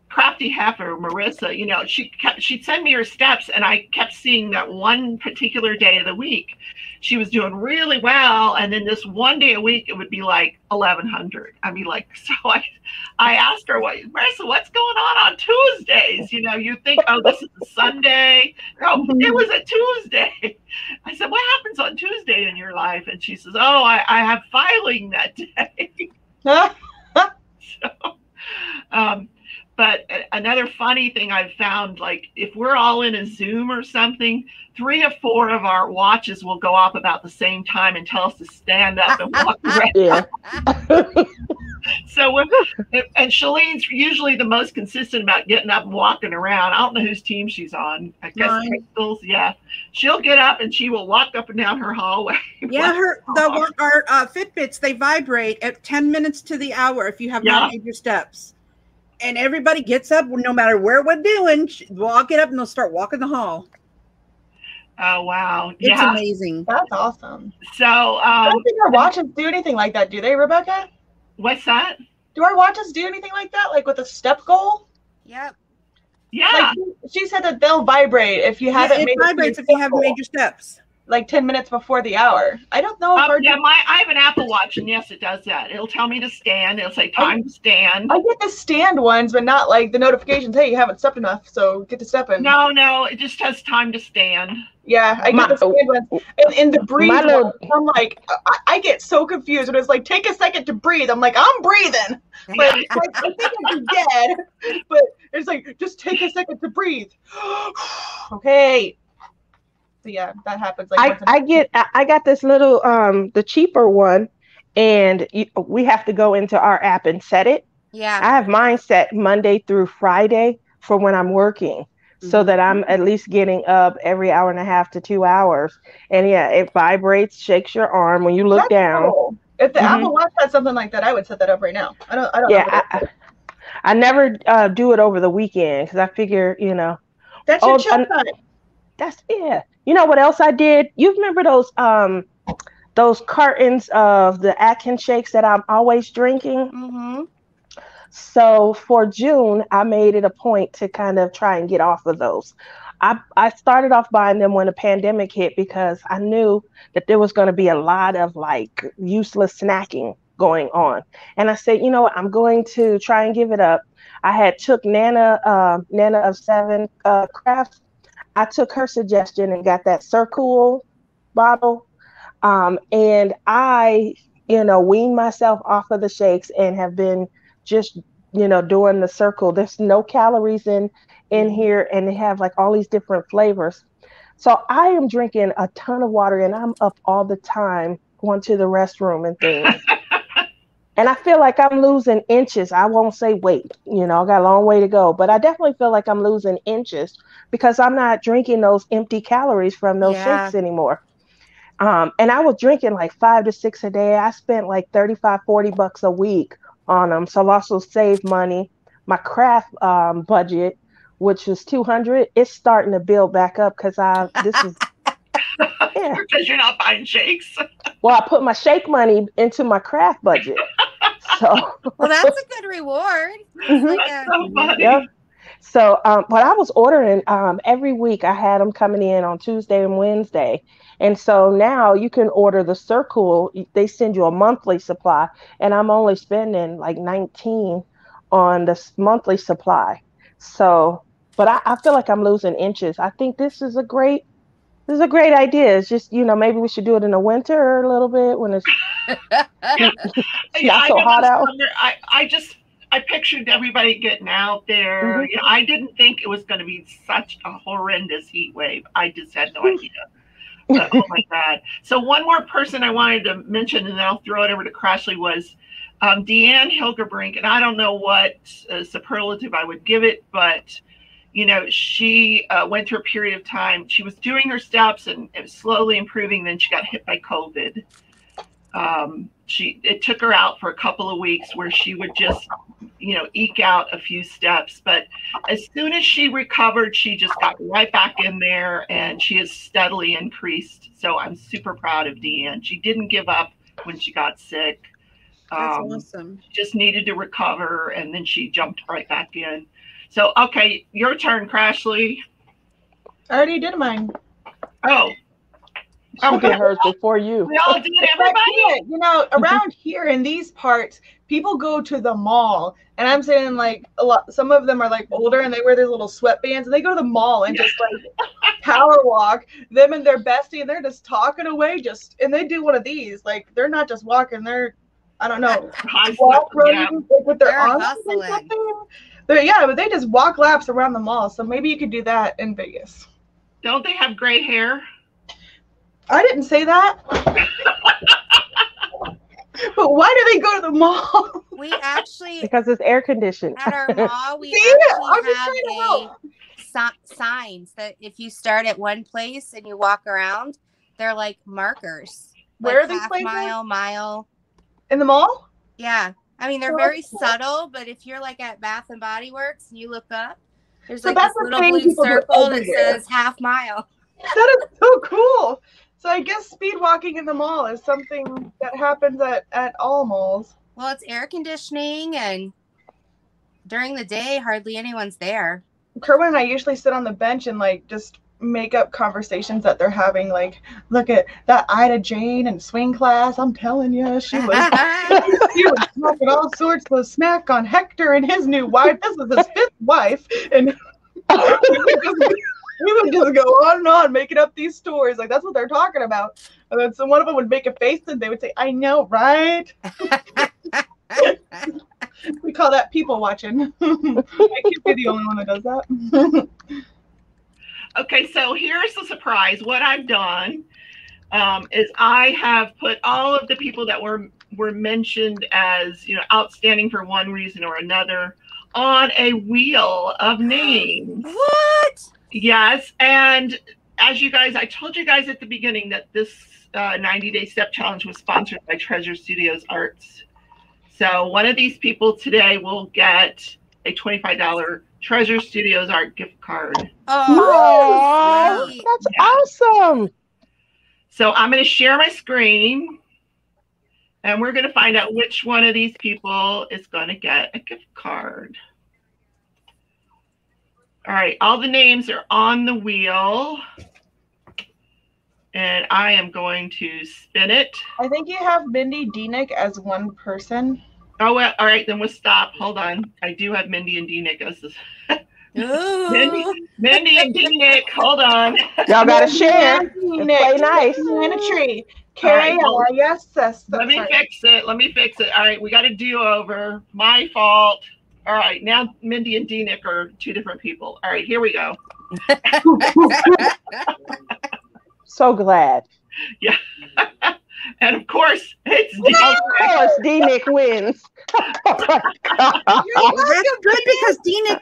Crafty Heifer, Marissa, she'd send me her steps, and I kept seeing that one particular day of the week she was doing really well, and then this one day a week it would be like 1,100. I mean, like, so I asked her, Marissa, what's going on Tuesdays? You think, oh, this is a Sunday. No, it was a Tuesday. I said, what happens on Tuesday in your life? And she says, oh, I have filing that day. But another funny thing I've found, like if we're all in a Zoom or something, 3 or 4 of our watches will go off about the same time and tell us to stand up and walk around. Yeah. So, and Shalene's usually the most consistent about getting up and walking around. I don't know whose team she's on. I guess Crystal's. Yeah, she'll get up and she will walk up and down her hallway. Yeah, our Fitbits, they vibrate at 10 minutes to the hour if you have not made your steps. And everybody gets up, no matter where we're doing, we'll get up and they'll start walking the hall. Oh, wow. It's amazing. That's awesome. So, I don't think our watches do anything like that, do they, Rebecca? What's that? Do our watches do anything like that, like with a step goal? Yep. Yeah. Like she said that they'll vibrate if you haven't made it vibrates if you haven't made your steps. Like 10 minutes before the hour. I don't know if I have an Apple Watch, and yes, it does that. It'll tell me to stand. It'll say time to stand. I get the stand ones, but not like the notifications. Hey, you haven't stepped enough, so get to stepping. No, it just says time to stand. Yeah, I get the stand ones. And in the breathe one, I'm like, I get so confused when it's like, take a second to breathe. I'm like, I'm breathing. But I think I'm dead. But it's like, just take a second to breathe. Okay. So yeah, that happens. Like I got this little the cheaper one, and we have to go into our app and set it. Yeah, I have mine set Monday through Friday for when I'm working, so that I'm at least getting up every hour and a half to 2 hours. And yeah, it vibrates, shakes your arm when you look down. Cool. If the Apple Watch had something like that, I would set that up right now. I don't. Yeah, I never do it over the weekend because I figure, that's your chill time. You know what else I did? You remember those cartons of the Atkins shakes that I'm always drinking? Mm-hmm. So for June, I made it a point to kind of try and get off of those. I started off buying them when the pandemic hit because I knew that there was going to be a lot of like useless snacking going on. And I said, you know what, I'm going to try and give it up. I had took Nana of 7 Crafts. I took her suggestion and got that Circool bottle. And I, weaned myself off of the shakes and have been just, doing the Circool. There's no calories in here, and they have like all these different flavors. So I am drinking a ton of water, and I'm up all the time going to the restroom and things. And I feel like I'm losing inches. I won't say weight, I got a long way to go, but I definitely feel like I'm losing inches because I'm not drinking those empty calories from those Yeah. shakes anymore. And I was drinking like 5 to 6 a day. I spent like 35, $40 a week on them. So I've also saved money. My craft budget, which was 200, it's starting to build back up because yeah. Because you're not buying shakes. Well, I put my shake money into my craft budget. So Well, that's a good reward. Mhm. That's so funny. Yep. So, but I was ordering every week. I had them coming in on Tuesday and Wednesday, and so now you can order the Circle. They send you a monthly supply, and I'm only spending like 19 on the monthly supply. So, but I feel like I'm losing inches. I think this is a great idea. It's just maybe we should do it in the winter a little bit when it's not so hot out. I pictured everybody getting out there. Mhm. I didn't think it was going to be such a horrendous heat wave. I just had no idea. But, oh my God. So one more person I wanted to mention, and then I'll throw it over to Crashly, was Deanne Hilgerbrink. And I don't know what superlative I would give it, but she went through a period of time. She was doing her steps and it was slowly improving. Then she got hit by COVID. It took her out for a couple of weeks where she would just, eke out a few steps. But as soon as she recovered, she just got right back in there and she has steadily increased. So I'm super proud of Deanne. She didn't give up when she got sick. That's awesome. She just needed to recover and then she jumped right back in. So, okay, your turn, Crashly. I already did mine. Oh. She did hers before you. We all did, everybody? Around here in these parts, people go to the mall. And I'm saying like some of them are like older and they wear their little sweatbands and they go to the mall and just like power walk. Them and their bestie and they're just talking away and they do one of these. Like they're not just walking, they're, I don't know, running with their arms or something. But they just walk laps around the mall. So maybe you could do that in Vegas. Don't they have gray hair? I didn't say that. But why do they go to the mall? We actually, because it's air conditioned. at our mall, we have signs that if you start at one place and you walk around, they're like markers. Where like are these half places? mile. In the mall? Yeah. I mean, they're very subtle, but if you're like at Bath and Body Works and you look up, there's like this little blue circle that says half mile. That is so cool. So I guess speed walking in the mall is something that happens at all malls. Well, it's air conditioning and during the day, hardly anyone's there. Kerwin and I usually sit on the bench and like just make up conversations that they're having. Like, look at that Ida Jane and swing class. I'm telling you, she was talking all sorts of smack on Hector and his new wife. This is his 5th wife. And we would just go on and on making up these stories. Like, that's what they're talking about. And then one of them would make a face and they would say, I know, right? We call that people watching. I can't be the only one that does that. Okay, so here's the surprise. What I've done is I have put all of the people that were mentioned as outstanding for one reason or another on a wheel of names. What? Yes, and as you guys, I told you guys at the beginning that this 90-day step challenge was sponsored by Treasure Studios Arts. So one of these people today will get a $25 Treasure Studios Art gift card. Oh, that's awesome. So I'm going to share my screen and we're going to find out which one of these people is going to get a gift card. All right, all the names are on the wheel. And I am going to spin it. I think you have Mindy Denick as one person. Oh, well, all right, then we'll stop. Hold on. I do have Mindy and Denick as this. Mindy and Denick, hold on. Y'all got to share. Play nice. In a tree. Carry on. Yes, Let me fix it. All right, we got a do-over. My fault. All right, now Mindy and Denick are two different people. All right, here we go. So glad. Yeah. And of course, it's Of course, D-Nick wins. Oh my God. Well, that's good because D-Nick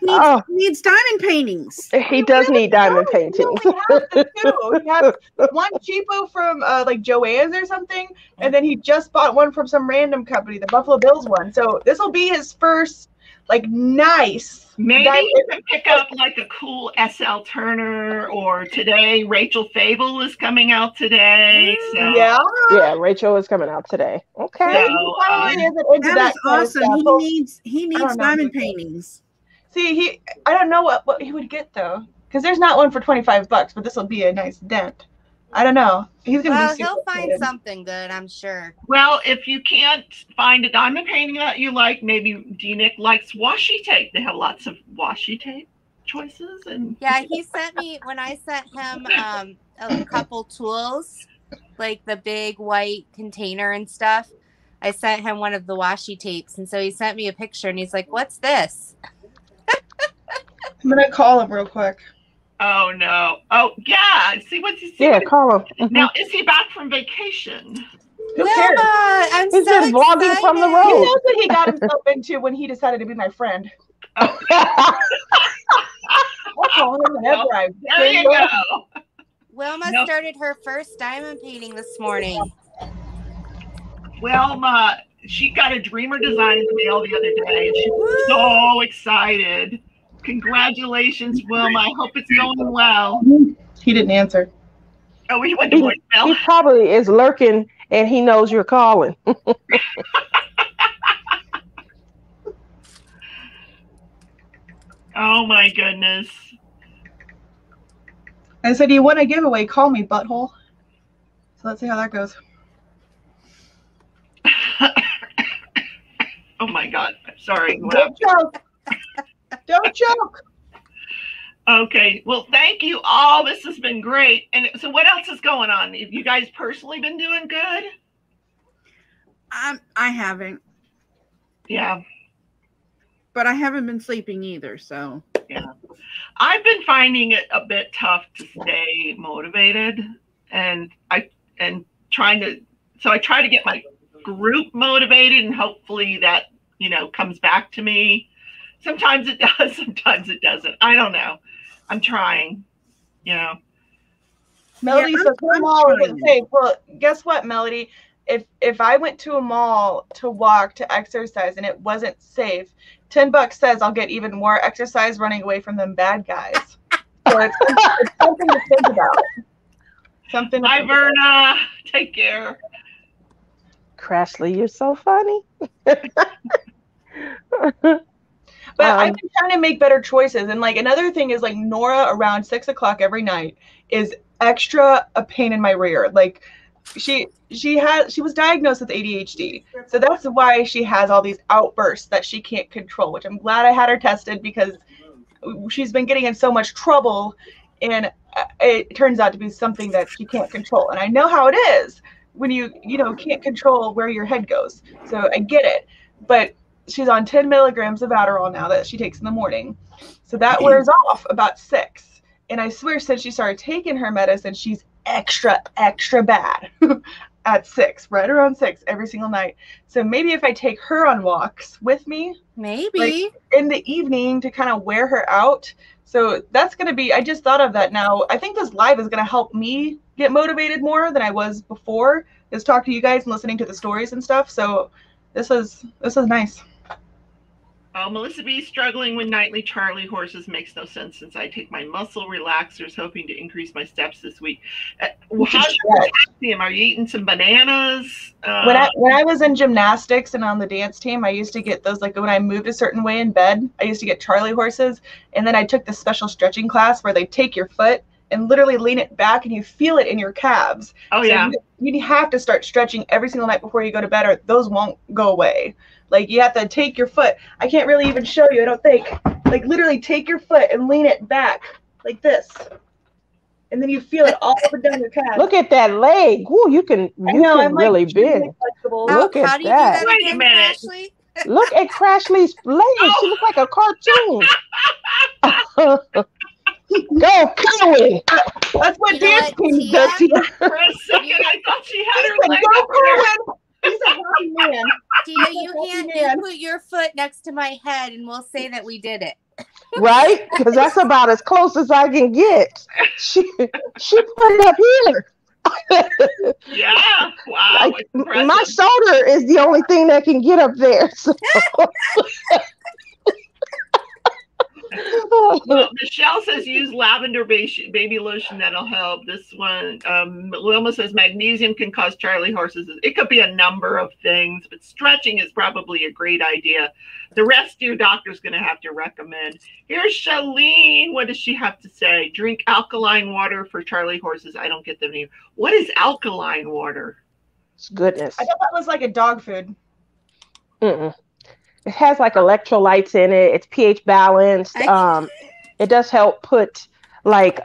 needs diamond paintings. He does need diamond No, paintings. he has them too. He has one cheapo from like Joann's or something, and then he just bought one from some random company, the Buffalo Bills one. So this will be his first like nice. maybe you can pick up like a cool SL Turner, or today Rachel Fable is coming out today. So Yeah. Yeah, Rachel is coming out today. Okay. So, So, he probably isn't into That that is kind of awesome. stuff. He I needs don't know. diamond paintings. See, I don't know what he would get though, because there's not one for $25, but this will be a nice dent. I don't know. He's gonna Well, be super he'll find excited. something good, I'm sure. well, if you can't find a diamond painting that you like, maybe D-Nick likes washi tape. They have lots of washi tape choices. And Yeah, he sent me, when I sent him a couple tools, like the big white container and stuff, I sent him one of the washi tapes. And so he sent me a picture and he's like, what's this? I'm gonna call him real quick. oh no, oh yeah, see what's he Yeah, see? call him. Mhm. Now is he back from vacation? Who cares? I'm He's so just vlogging from the excited. He road. knows what he got himself into when he decided to be my friend. I'll call him whenever I There you go. Wilma No. started her first diamond painting this morning. Wilma, she got a Dreamer design in the mail the other day, and she was so excited. Congratulations, Wilma. I hope it's going well. He didn't answer. Oh, he went to He voicemail. probably is lurking and he knows you're calling. Oh my goodness. I said, you want a giveaway? Call me, butthole. So let's see how that goes. Oh my God. I'm sorry. What Don't happened? choke. Don't choke. Okay. Well, thank you all. This has been great. And so what else is going on? Have you guys personally been doing good? I haven't, Yeah. but I haven't been sleeping either. So I've been finding it a bit tough to stay motivated, and I try to get my group motivated, and hopefully that, comes back to me. Sometimes it does, sometimes it doesn't. I don't know. I'm trying, Melody Yeah, says her I'm mall trying. isn't safe. Well, guess what, Melody? If I went to a mall to walk, to exercise, and it wasn't safe, $10 says I'll get even more exercise running away from them bad guys. So it's something to think about. Something to Bye, think about. Verna. Take care. Crashly, you're so funny. But I've been trying to make better choices. And like another thing is like Nora around 6 o'clock every night is extra a pain in my rear. Like she was diagnosed with ADHD. So that's why she has all these outbursts that she can't control, which I'm glad I had her tested because she's been getting in so much trouble, and it turns out to be something that she can't control. And I know how it is when you can't control where your head goes. So I get it. But she's on 10 milligrams of Adderall now that she takes in the morning. So that wears off about 6. And I swear since she started taking her medicine, she's extra bad at 6, right around 6 every single night. So maybe if I take her on walks with me, Maybe. like in the evening to kind of wear her out. So that's going to be, I just thought of that now. I think this live is going to help me get motivated more than I was before, is talk to you guys and listening to the stories and stuff. So this is nice. Melissa B, struggling with nightly Charlie horses makes no sense since I take my muscle relaxers, hoping to increase my steps this week. How's your potassium? Are you eating some bananas? When I was in gymnastics and on the dance team, I used to get those, like when I moved a certain way in bed, I used to get Charlie horses. And then I took this special stretching class where they take your foot and literally lean it back and you feel it in your calves. Oh, So yeah. you have to start stretching every single night before you go to bed, or those won't go away. Like you have to take your foot. I can't really even show you, I don't think. Like literally take your foot and lean it back like this. And then you feel it all up and down your calves. Look at that leg. Woo, you can I'm like, really extremely bend. flexible. Look How at do you that. do that Wait a again, minute. Ashley? Look at Crashly's legs. She looks like a cartoon. Go, Cowie. That's what You know dance what, teams Tia? do. For a second, I thought she had her Go, leg up there. Kerwin. He's a happy man. Tia, He's a you happy man. put your foot next to my head, and we'll say that we did it. Right? Because that's about as close as I can get. She put it up here. Yeah. Wow. Like, Impressive. my shoulder is the only thing that can get up there. So. Well, Michelle says use lavender baby lotion. That'll help. This one, Wilma says magnesium can cause Charlie horses. It could be a number of things, but stretching is probably a great idea. The rest your doctor's going to have to recommend. Here's Shalene. What does she have to say? Drink alkaline water for Charlie horses. I don't get the name. What is alkaline water? Goodness. I thought that was like a dog food. Mm-mm. It has like electrolytes in it. It's pH balanced. It does help put like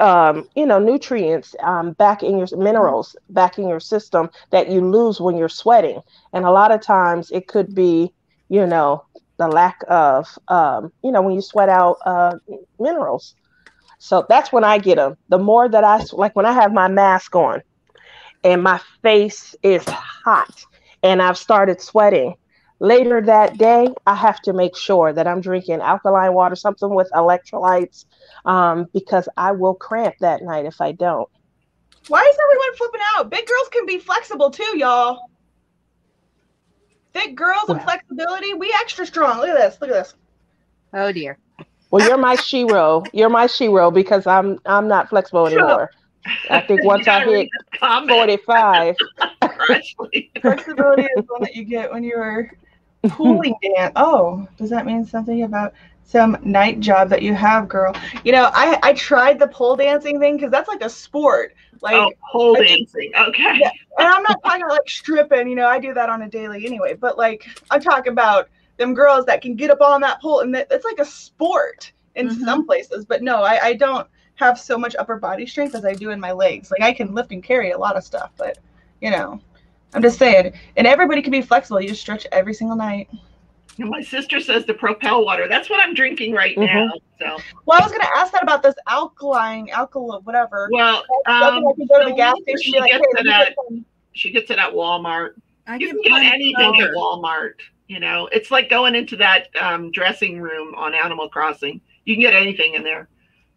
nutrients back in your minerals back in your system that you lose when you're sweating. And a lot of times it could be, the lack of when you sweat out minerals. So that's when I get them. The more that like when I have my mask on and my face is hot and I've started sweating. Later that day, I have to make sure that I'm drinking alkaline water, something with electrolytes, because I will cramp that night if I don't. Why is everyone flipping out? Big girls can be flexible too, y'all. Thick girls and flexibility, we extra strong. Look at this. Look at this. Oh dear. Well, you're my shero. You're my shero because I'm not flexible anymore. I think once I hit 45. Flexibility is one that you get when you're pooling dance. Oh, does that mean something about some night job that you have, girl? I tried the pole dancing thing because that's like a sport. Like pole dancing. Okay. Yeah, and I'm not talking about like stripping. I do that on a daily anyway. But like I'm talking about them girls that can get up on that pole, and it's like a sport in some places. But no, I don't have so much upper body strength as I do in my legs. Like I can lift and carry a lot of stuff, but I'm just saying, and everybody can be flexible. You just stretch every single night. My sister says the Propel water. That's what I'm drinking right now. So. Well, I was going to ask that about this alkaline, whatever. Well, I can go to the gas station. She gets it at Walmart. You can get mine anything at Walmart. It's like going into that dressing room on Animal Crossing. You can get anything in there.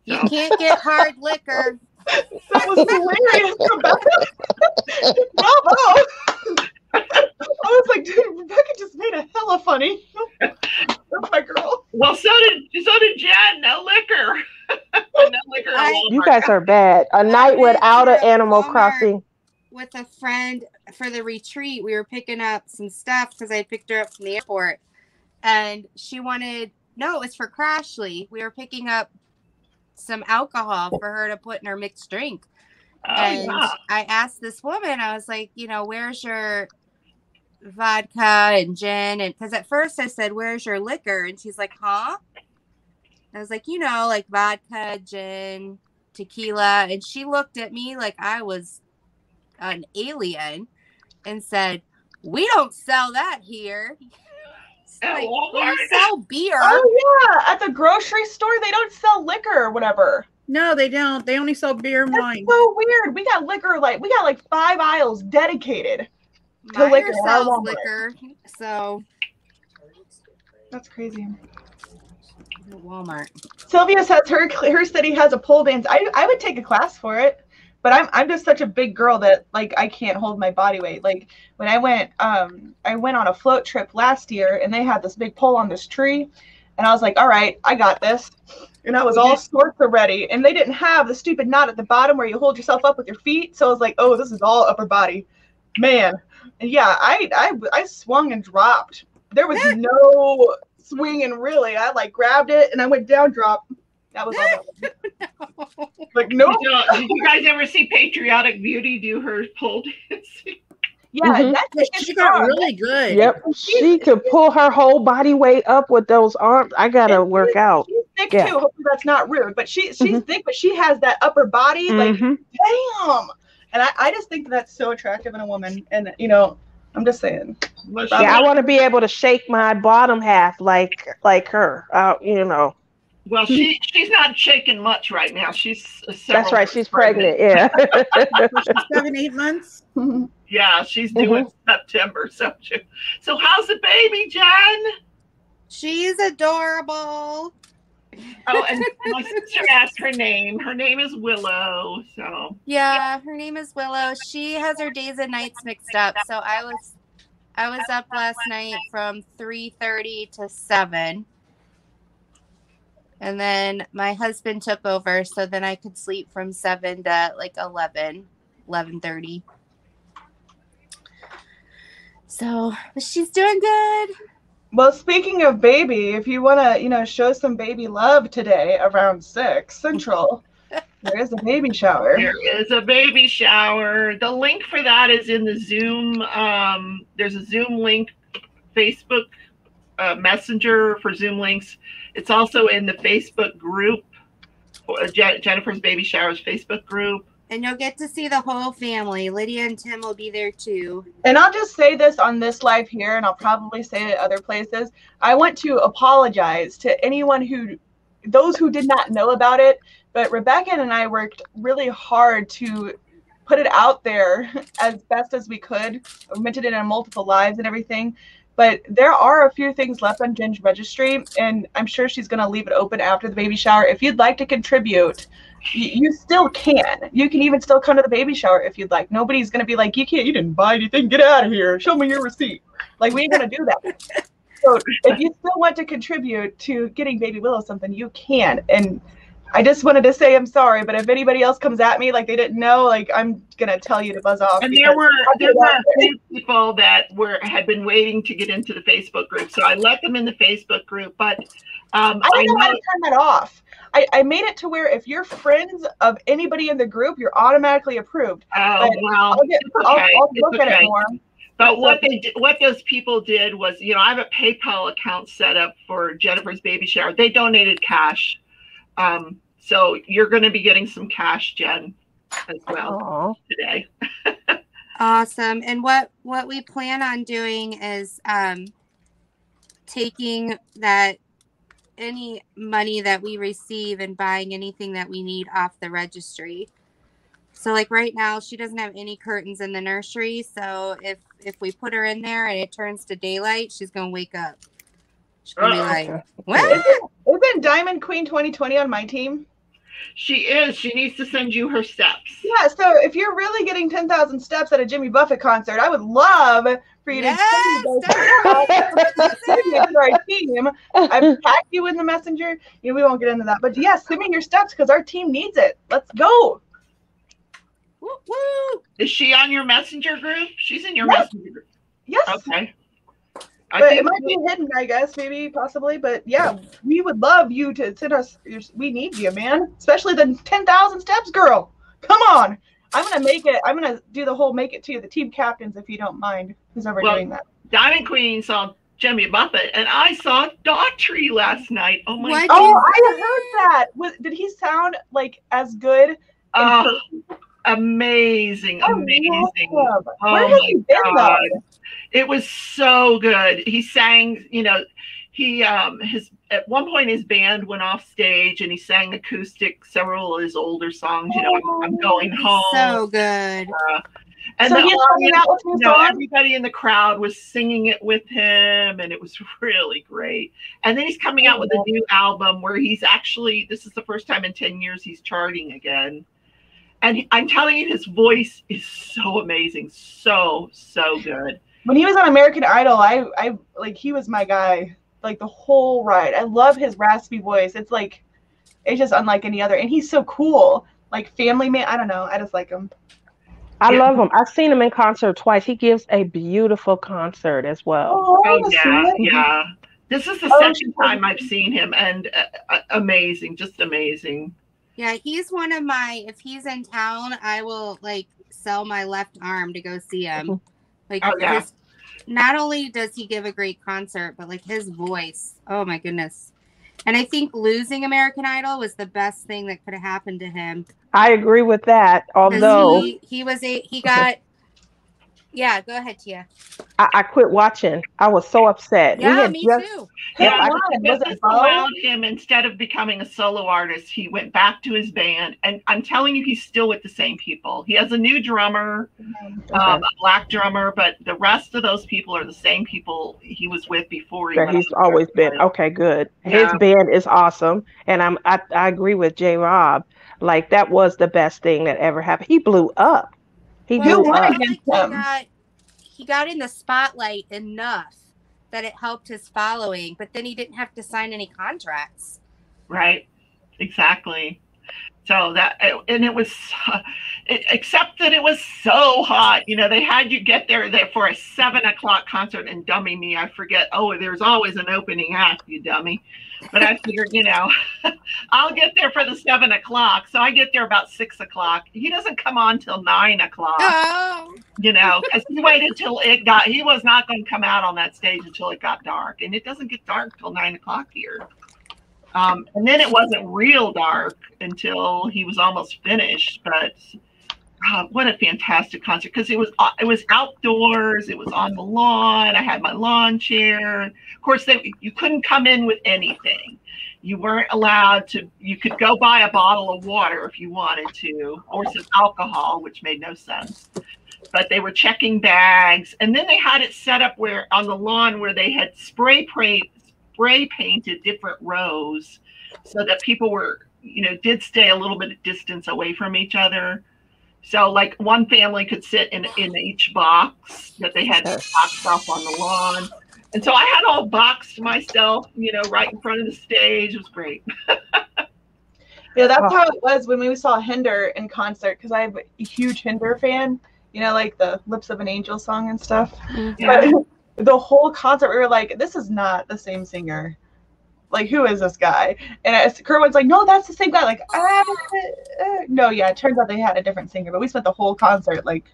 So. You can't get hard liquor. That was hilarious, Rebecca. Bravo. I was like, dude, Rebecca just made a hella funny. That's my girl. Well, so did Jen. No liquor. No liquor at Walmart. You guys are bad. A night without an Animal Crossing. With a friend for the retreat, we were picking up some stuff because I picked her up from the airport, and she wanted. No, it was for Crashly. We were picking up some alcohol for her to put in her mixed drink. I asked this woman, I was like, where's your vodka and gin? And because at first I said, where's your liquor? And she's like, huh? I was like, like vodka, gin, tequila. And she looked at me like I was an alien and said, we don't sell that here. Like, we sell beer. Oh yeah, at the grocery store they don't sell liquor or whatever. No, they don't. They only sell beer and wine. So weird. We got liquor we got like 5 aisles dedicated to liquor. Sells liquor, so that's crazy. Walmart. Sylvia says her city has a pole dance. I would take a class for it. But I'm just such a big girl that like I can't hold my body weight. Like when I went on a float trip last year and they had this big pole on this tree, and I was like, all right, I got this. And I was all sorts of ready. And they didn't have the stupid knot at the bottom where you hold yourself up with your feet. So I was like, oh, this is all upper body. Man. And yeah, I swung and dropped. There was no swinging really. I like grabbed it and I went down, drop. That was all that was. Like, no. Did you guys ever see Patriotic Beauty do her pole dancing? Yeah, she got really good. Yep, she could pull her whole body weight up with those arms. I gotta work out. She's thick too. Hopefully that's not rude, but she's thick, but she has that upper body. Like, damn. And I just think that's so attractive in a woman. And I'm just saying. Yeah, I want to be able to shake my bottom half like her. Well, she's not shaking much right now. She's That's right. She's pregnant. Yeah. 7-8 months. Yeah, she's due in September. So how's the baby, Jen? She's adorable. Oh, and my sister asked her name. Her name is Willow. So Yeah, her name is Willow. She has her days and nights mixed up. So I was up last night from 3:30 to 7. And then my husband took over, so then I could sleep from 7 to like 11:30. So, but she's doing good. Well, speaking of baby, if you want to, show some baby love today around 6 Central, there is a baby shower. There is a baby shower. The link for that is in the Zoom. There's a Zoom link, Facebook Messenger for Zoom links. It's also in the Facebook group, Jennifer's Baby Showers Facebook group. And you'll get to see the whole family. Lydia and Tim will be there too. And I'll just say this on this live here, and I'll probably say it other places. I want to apologize to anyone those who did not know about it, but Rebecca and I worked really hard to put it out there as best as we could. We mentioned it in multiple lives and everything. But there are a few things left on Jen's registry, and I'm sure she's going to leave it open after the baby shower. If you'd like to contribute, you still can. You can even still come to the baby shower if you'd like. Nobody's going to be like, you didn't buy anything, get out of here. Show me your receipt. Like, we ain't going to do that. So if you still want to contribute to getting baby Willow something, you can. And I just wanted to say I'm sorry, but if anybody else comes at me like they didn't know, like I'm gonna tell you to buzz off. And there were a few people that had been waiting to get into the Facebook group, so I let them in the Facebook group. But I don't know how to turn that off. I made it to where if you're friends of anybody in the group, you're automatically approved. Oh well, I'll look at it more. But what those people did was, I have a PayPal account set up for Jennifer's baby shower. They donated cash. So you're going to be getting some cash, Jen, as well today. Awesome. And what we plan on doing is taking that any money that we receive and buying anything that we need off the registry. So like right now, she doesn't have any curtains in the nursery. So if we put her in there and it turns to daylight, she's going to wake up. She's going to be like, what? Isn't Diamond Queen 2020 on my team? She is. She needs to send you her steps. Yeah, so if you're really getting 10,000 steps at a Jimmy Buffett concert, I would love for you to send me those our team. I've tagged you in the messenger. We won't get into that. But yes, send me your steps because our team needs it. Let's go. Woo, woo. Is she on your messenger group? She's in your messenger group. Yes. Okay. But it might be hidden, I guess, maybe, possibly. But yeah, we would love you to send us. We need you, man. Especially the 10,000 steps, girl. Come on. I'm gonna make it. I'm gonna do the whole make it to the team captains if you don't mind. Who's ever doing that? Diamond Queen saw Jimmy Buffett, and I saw Daughtry last night. Oh my! Oh, I heard that. Did he sound like as good? Amazing. Where has he been, God. It was so good. He sang, he at one point his band went off stage and he sang acoustic several of his older songs, I'm going home. So good. And so he's coming out with new songs? Everybody in the crowd was singing it with him, and it was really great. And then he's coming out with a new album where he's actually, this is the first time in 10 years he's charting again. And I'm telling you, his voice is so amazing. So good. When he was on American Idol, I like, he was my guy, like the whole ride. I love his raspy voice. It's just unlike any other. And he's so cool. Like family man. I don't know. I just like him. I love him. I've seen him in concert twice. He gives a beautiful concert as well. Yeah. This is the second time I've seen him, and amazing, just amazing. Yeah, he's one of my, if he's in town, I will sell my left arm to go see him. Not only does he give a great concert, but his voice, oh my goodness. And I think losing American Idol was the best thing that could have happened to him. I agree with that. Although he got Yeah, go ahead, Tia. I quit watching. I was so upset. Yeah, me too. Yeah, Who won? the Was business it Bo? allowed him, instead of becoming a solo artist, he went back to his band. And I'm telling you, he's still with the same people. He has a new drummer, a black drummer, but the rest of those people are the same people he was with before. That he's always been. Okay, good. His band is awesome. And I agree with J. Rob. Like, that was the best thing that ever happened. He blew up. He blew up. He got in the spotlight enough that it helped his following, but then he didn't have to sign any contracts. Right. Exactly. So and it was, except that it was so hot. You know, they had you get there for a 7 o'clock concert, and dummy me, I forget. Oh, there's always an opening act, you dummy. But I figured, you know, I'll get there for the 7 o'clock. So I get there about 6 o'clock. He doesn't come on till 9 o'clock. Oh. You know, because he waited till he was not going to come out on that stage until it got dark. And it doesn't get dark till 9 o'clock here. And then it wasn't real dark until he was almost finished. But what a fantastic concert, because it was outdoors. It was on the lawn. I had my lawn chair. Of course, you couldn't come in with anything. You weren't allowed to. You could go buy a bottle of water if you wanted to, or some alcohol, which made no sense. But they were checking bags. And then they had it set up where on the lawn where they had spray painted different rows so that people were, you know, did stay a little bit of distance away from each other. So like one family could sit in each box that they had boxed off on the lawn. And so I had all boxed myself, you know, right in front of the stage. It was great. Yeah, that's how it was when we saw Hinder in concert, because I'm a huge Hinder fan, you know, like the Lips of an Angel song and stuff. Yeah. But the whole concert, we were like, this is not the same singer. Like, who is this guy? And Kerwin's like, no, that's the same guy. Like, no, yeah, it turns out they had a different singer. But we spent the whole concert, like,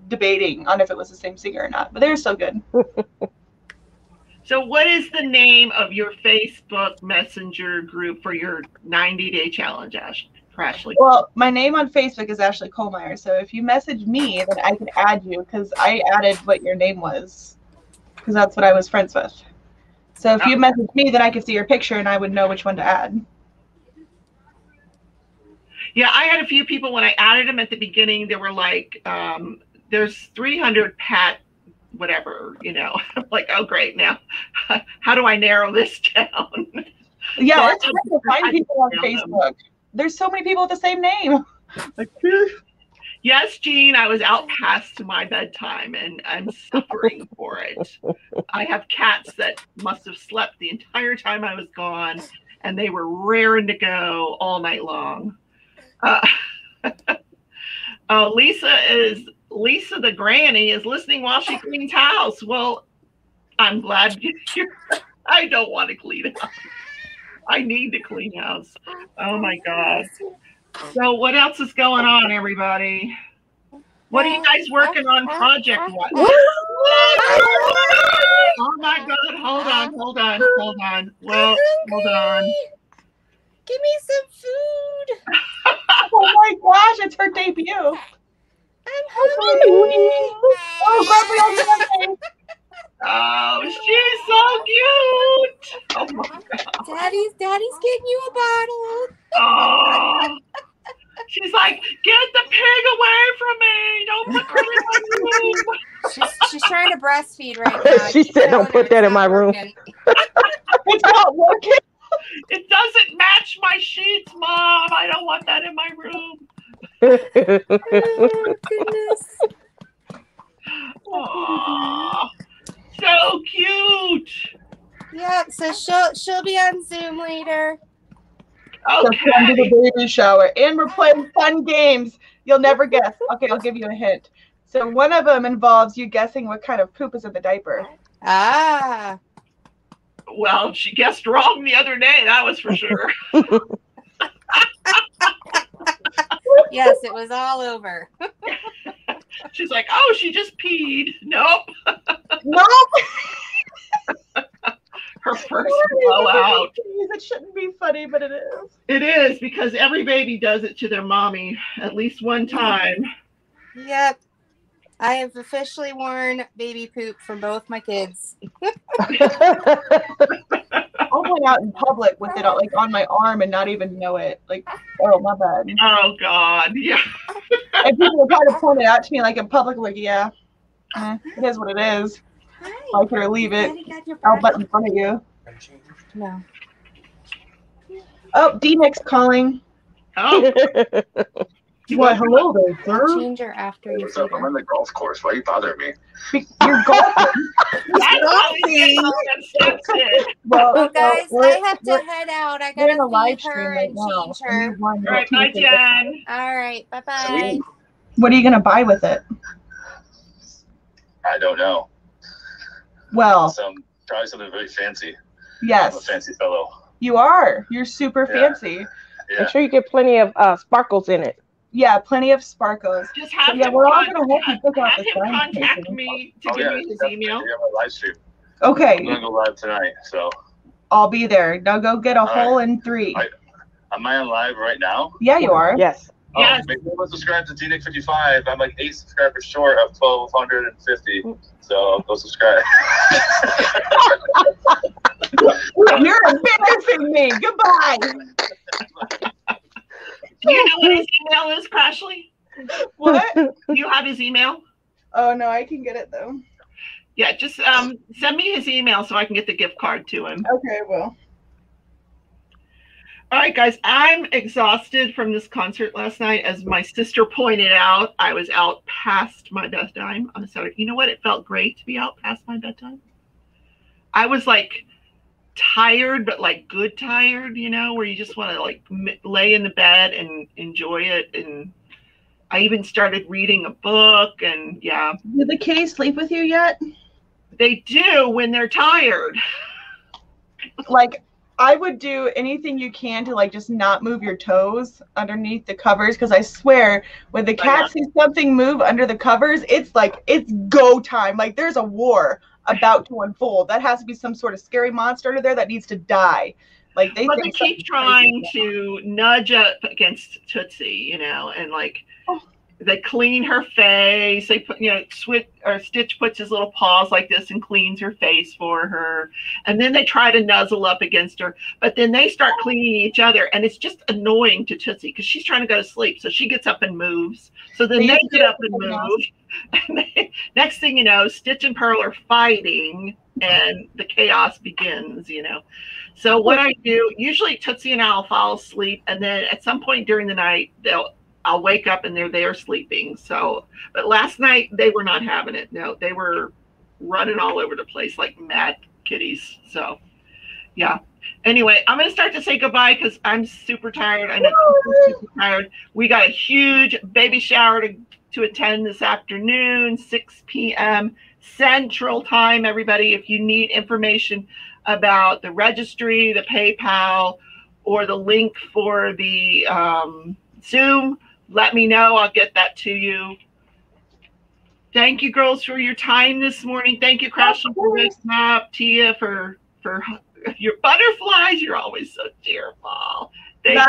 debating on if it was the same singer or not. But they were so good. So what is the name of your Facebook Messenger group for your 90-day challenge, Ashley? Well, my name on Facebook is Ashley Kohlmeyer. So if you message me, then I can add you, because I added what your name was, because that's what I was friends with. So if you message me, then I could see your picture and I would know which one to add. Yeah, I had a few people when I added them at the beginning. They were like, there's 300 Pat whatever, you know. I'm like, oh, great. Now, how do I narrow this down? Yeah, So it's hard to find people on Facebook. There's so many people with the same name. Like, yes, Jean, I was out past my bedtime and I'm suffering for it. I have cats that must have slept the entire time I was gone, and they were raring to go all night long. Lisa the granny is listening while she cleans house. Well, I'm glad I don't want to clean house. I need to clean house. Oh my God. So what else is going on, everybody? What are you guys working on project-wise? Oh my God, hold on. Well, hold on. Give me some food. oh my gosh, it's her debut. I'm hungry. Oh, Gabrielle. Oh, she's so cute. Oh my God. Daddy's getting you a bottle. Oh. She's like, get the pig away from me. Don't put that in my room. She's trying to breastfeed right now. She said, don't put that in my room. It's not working. It doesn't match my sheets, Mom. I don't want that in my room. Oh, goodness. Oh, so cute. Yeah, so she'll be on Zoom later. Okay. To the baby shower, and we're playing fun games. You'll never guess. Okay, I'll give you a hint. So one of them involves you guessing what kind of poop is in the diaper. Ah. Well, she guessed wrong the other day. That was for sure. Yes, it was all over. She's like, oh, she just peed. Nope. Nope. Her first blowout. It shouldn't be funny, but it is. It is, because every baby does it to their mommy at least one time. Yep. I have officially worn baby poop from both my kids. I'll went out in public with it like on my arm and not even know it. Like, oh my bad. Oh God, yeah. And people will try to point it out to me like in public, like, yeah, it is what it is. Like it or leave it. I'll butt in front of you. No. Oh, D-Nick's calling. Oh, What? Hello there, sir. Change her after you What's up? feed I'm her. on the golf course. Why are you bothering me? You're golfing. that's always gets all them steps in. Well, guys, we're- I have to we're- head out. I We're in a gotta live feed stream her right and now. change and her. we won All right, two bye, tickets. Jen. All right, bye bye. Sweet. What are you gonna buy with it? I don't know. Well, Probably something really fancy. I'm a yes, fancy fellow. you are. You're super Yeah. fancy. Yeah. Make sure you get plenty of sparkles in it. Yeah, plenty of sparkles. Just have Yeah, him, we're all gonna hope you pick out have the him sign contact paper. me to Oh, give yeah. me his Definitely. email. We have a live stream. Okay, I'm gonna go live tonight. So, I'll be there. Now go get a right. hole in 3. am I on live right now? Yeah, you are. Yes. Yes. Oh, make sure to subscribe to DNick55. I'm like 8 subscribers short of 1,250. So go subscribe. You're embarrassing me. Goodbye. Do you know what his email is, Crashly? What? Do you have his email? Oh no, I can get it though. Yeah, just send me his email so I can get the gift card to him. Okay, well. All right, guys, I'm exhausted from this concert last night. As my sister pointed out, I was out past my bedtime on a Saturday. You know what? It felt great to be out past my bedtime. I was like tired, but like good tired, you know, where you just want to like lay in the bed and enjoy it. And I even started reading a book, and yeah. Did the kitties sleep with you yet? They do when they're tired. Like, I would do anything you can to like just not move your toes underneath the covers, because I swear when the cat sees something move under the covers, it's like it's go time. Like there's a war about to unfold. That has to be some sort of scary monster under there that needs to die. Like they But they think keep trying to nudge up against Tootsie, you know, and like they clean her face. They put, you know, Stitch puts his little paws like this and cleans her face for her. And then they try to nuzzle up against her, but then they start cleaning each other. And it's just annoying to Tootsie because she's trying to go to sleep. So she gets up and moves. So then they get up and move. And next thing you know, Stitch and Pearl are fighting and the chaos begins, you know. So what I do, usually Tootsie and I'll fall asleep. And then at some point during the night, I'll wake up and they're there sleeping. So, but last night they were not having it. No, they were running all over the place like mad kitties. So, yeah. Anyway, I'm going to start to say goodbye because I'm super tired. I know I'm super tired. We got a huge baby shower to attend this afternoon, 6 p.m. Central Time, everybody. If you need information about the registry, the PayPal, or the link for the Zoom, let me know. I'll get that to you. Thank you, girls, for your time this morning. Thank you, Crashly, for waking up. Tia, for your butterflies. You're always so cheerful. Thank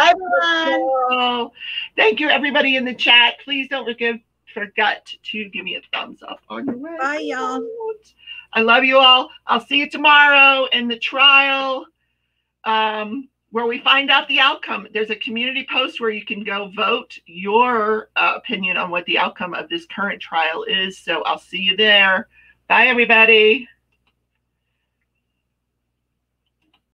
you. Thank you, everybody in the chat. Please don't forget to give me a thumbs up on your way. Bye, y'all. I love you all. I'll see you tomorrow in the trial. Where we find out the outcome. There's a community post where you can go vote your opinion on what the outcome of this current trial is. So I'll see you there. Bye, everybody.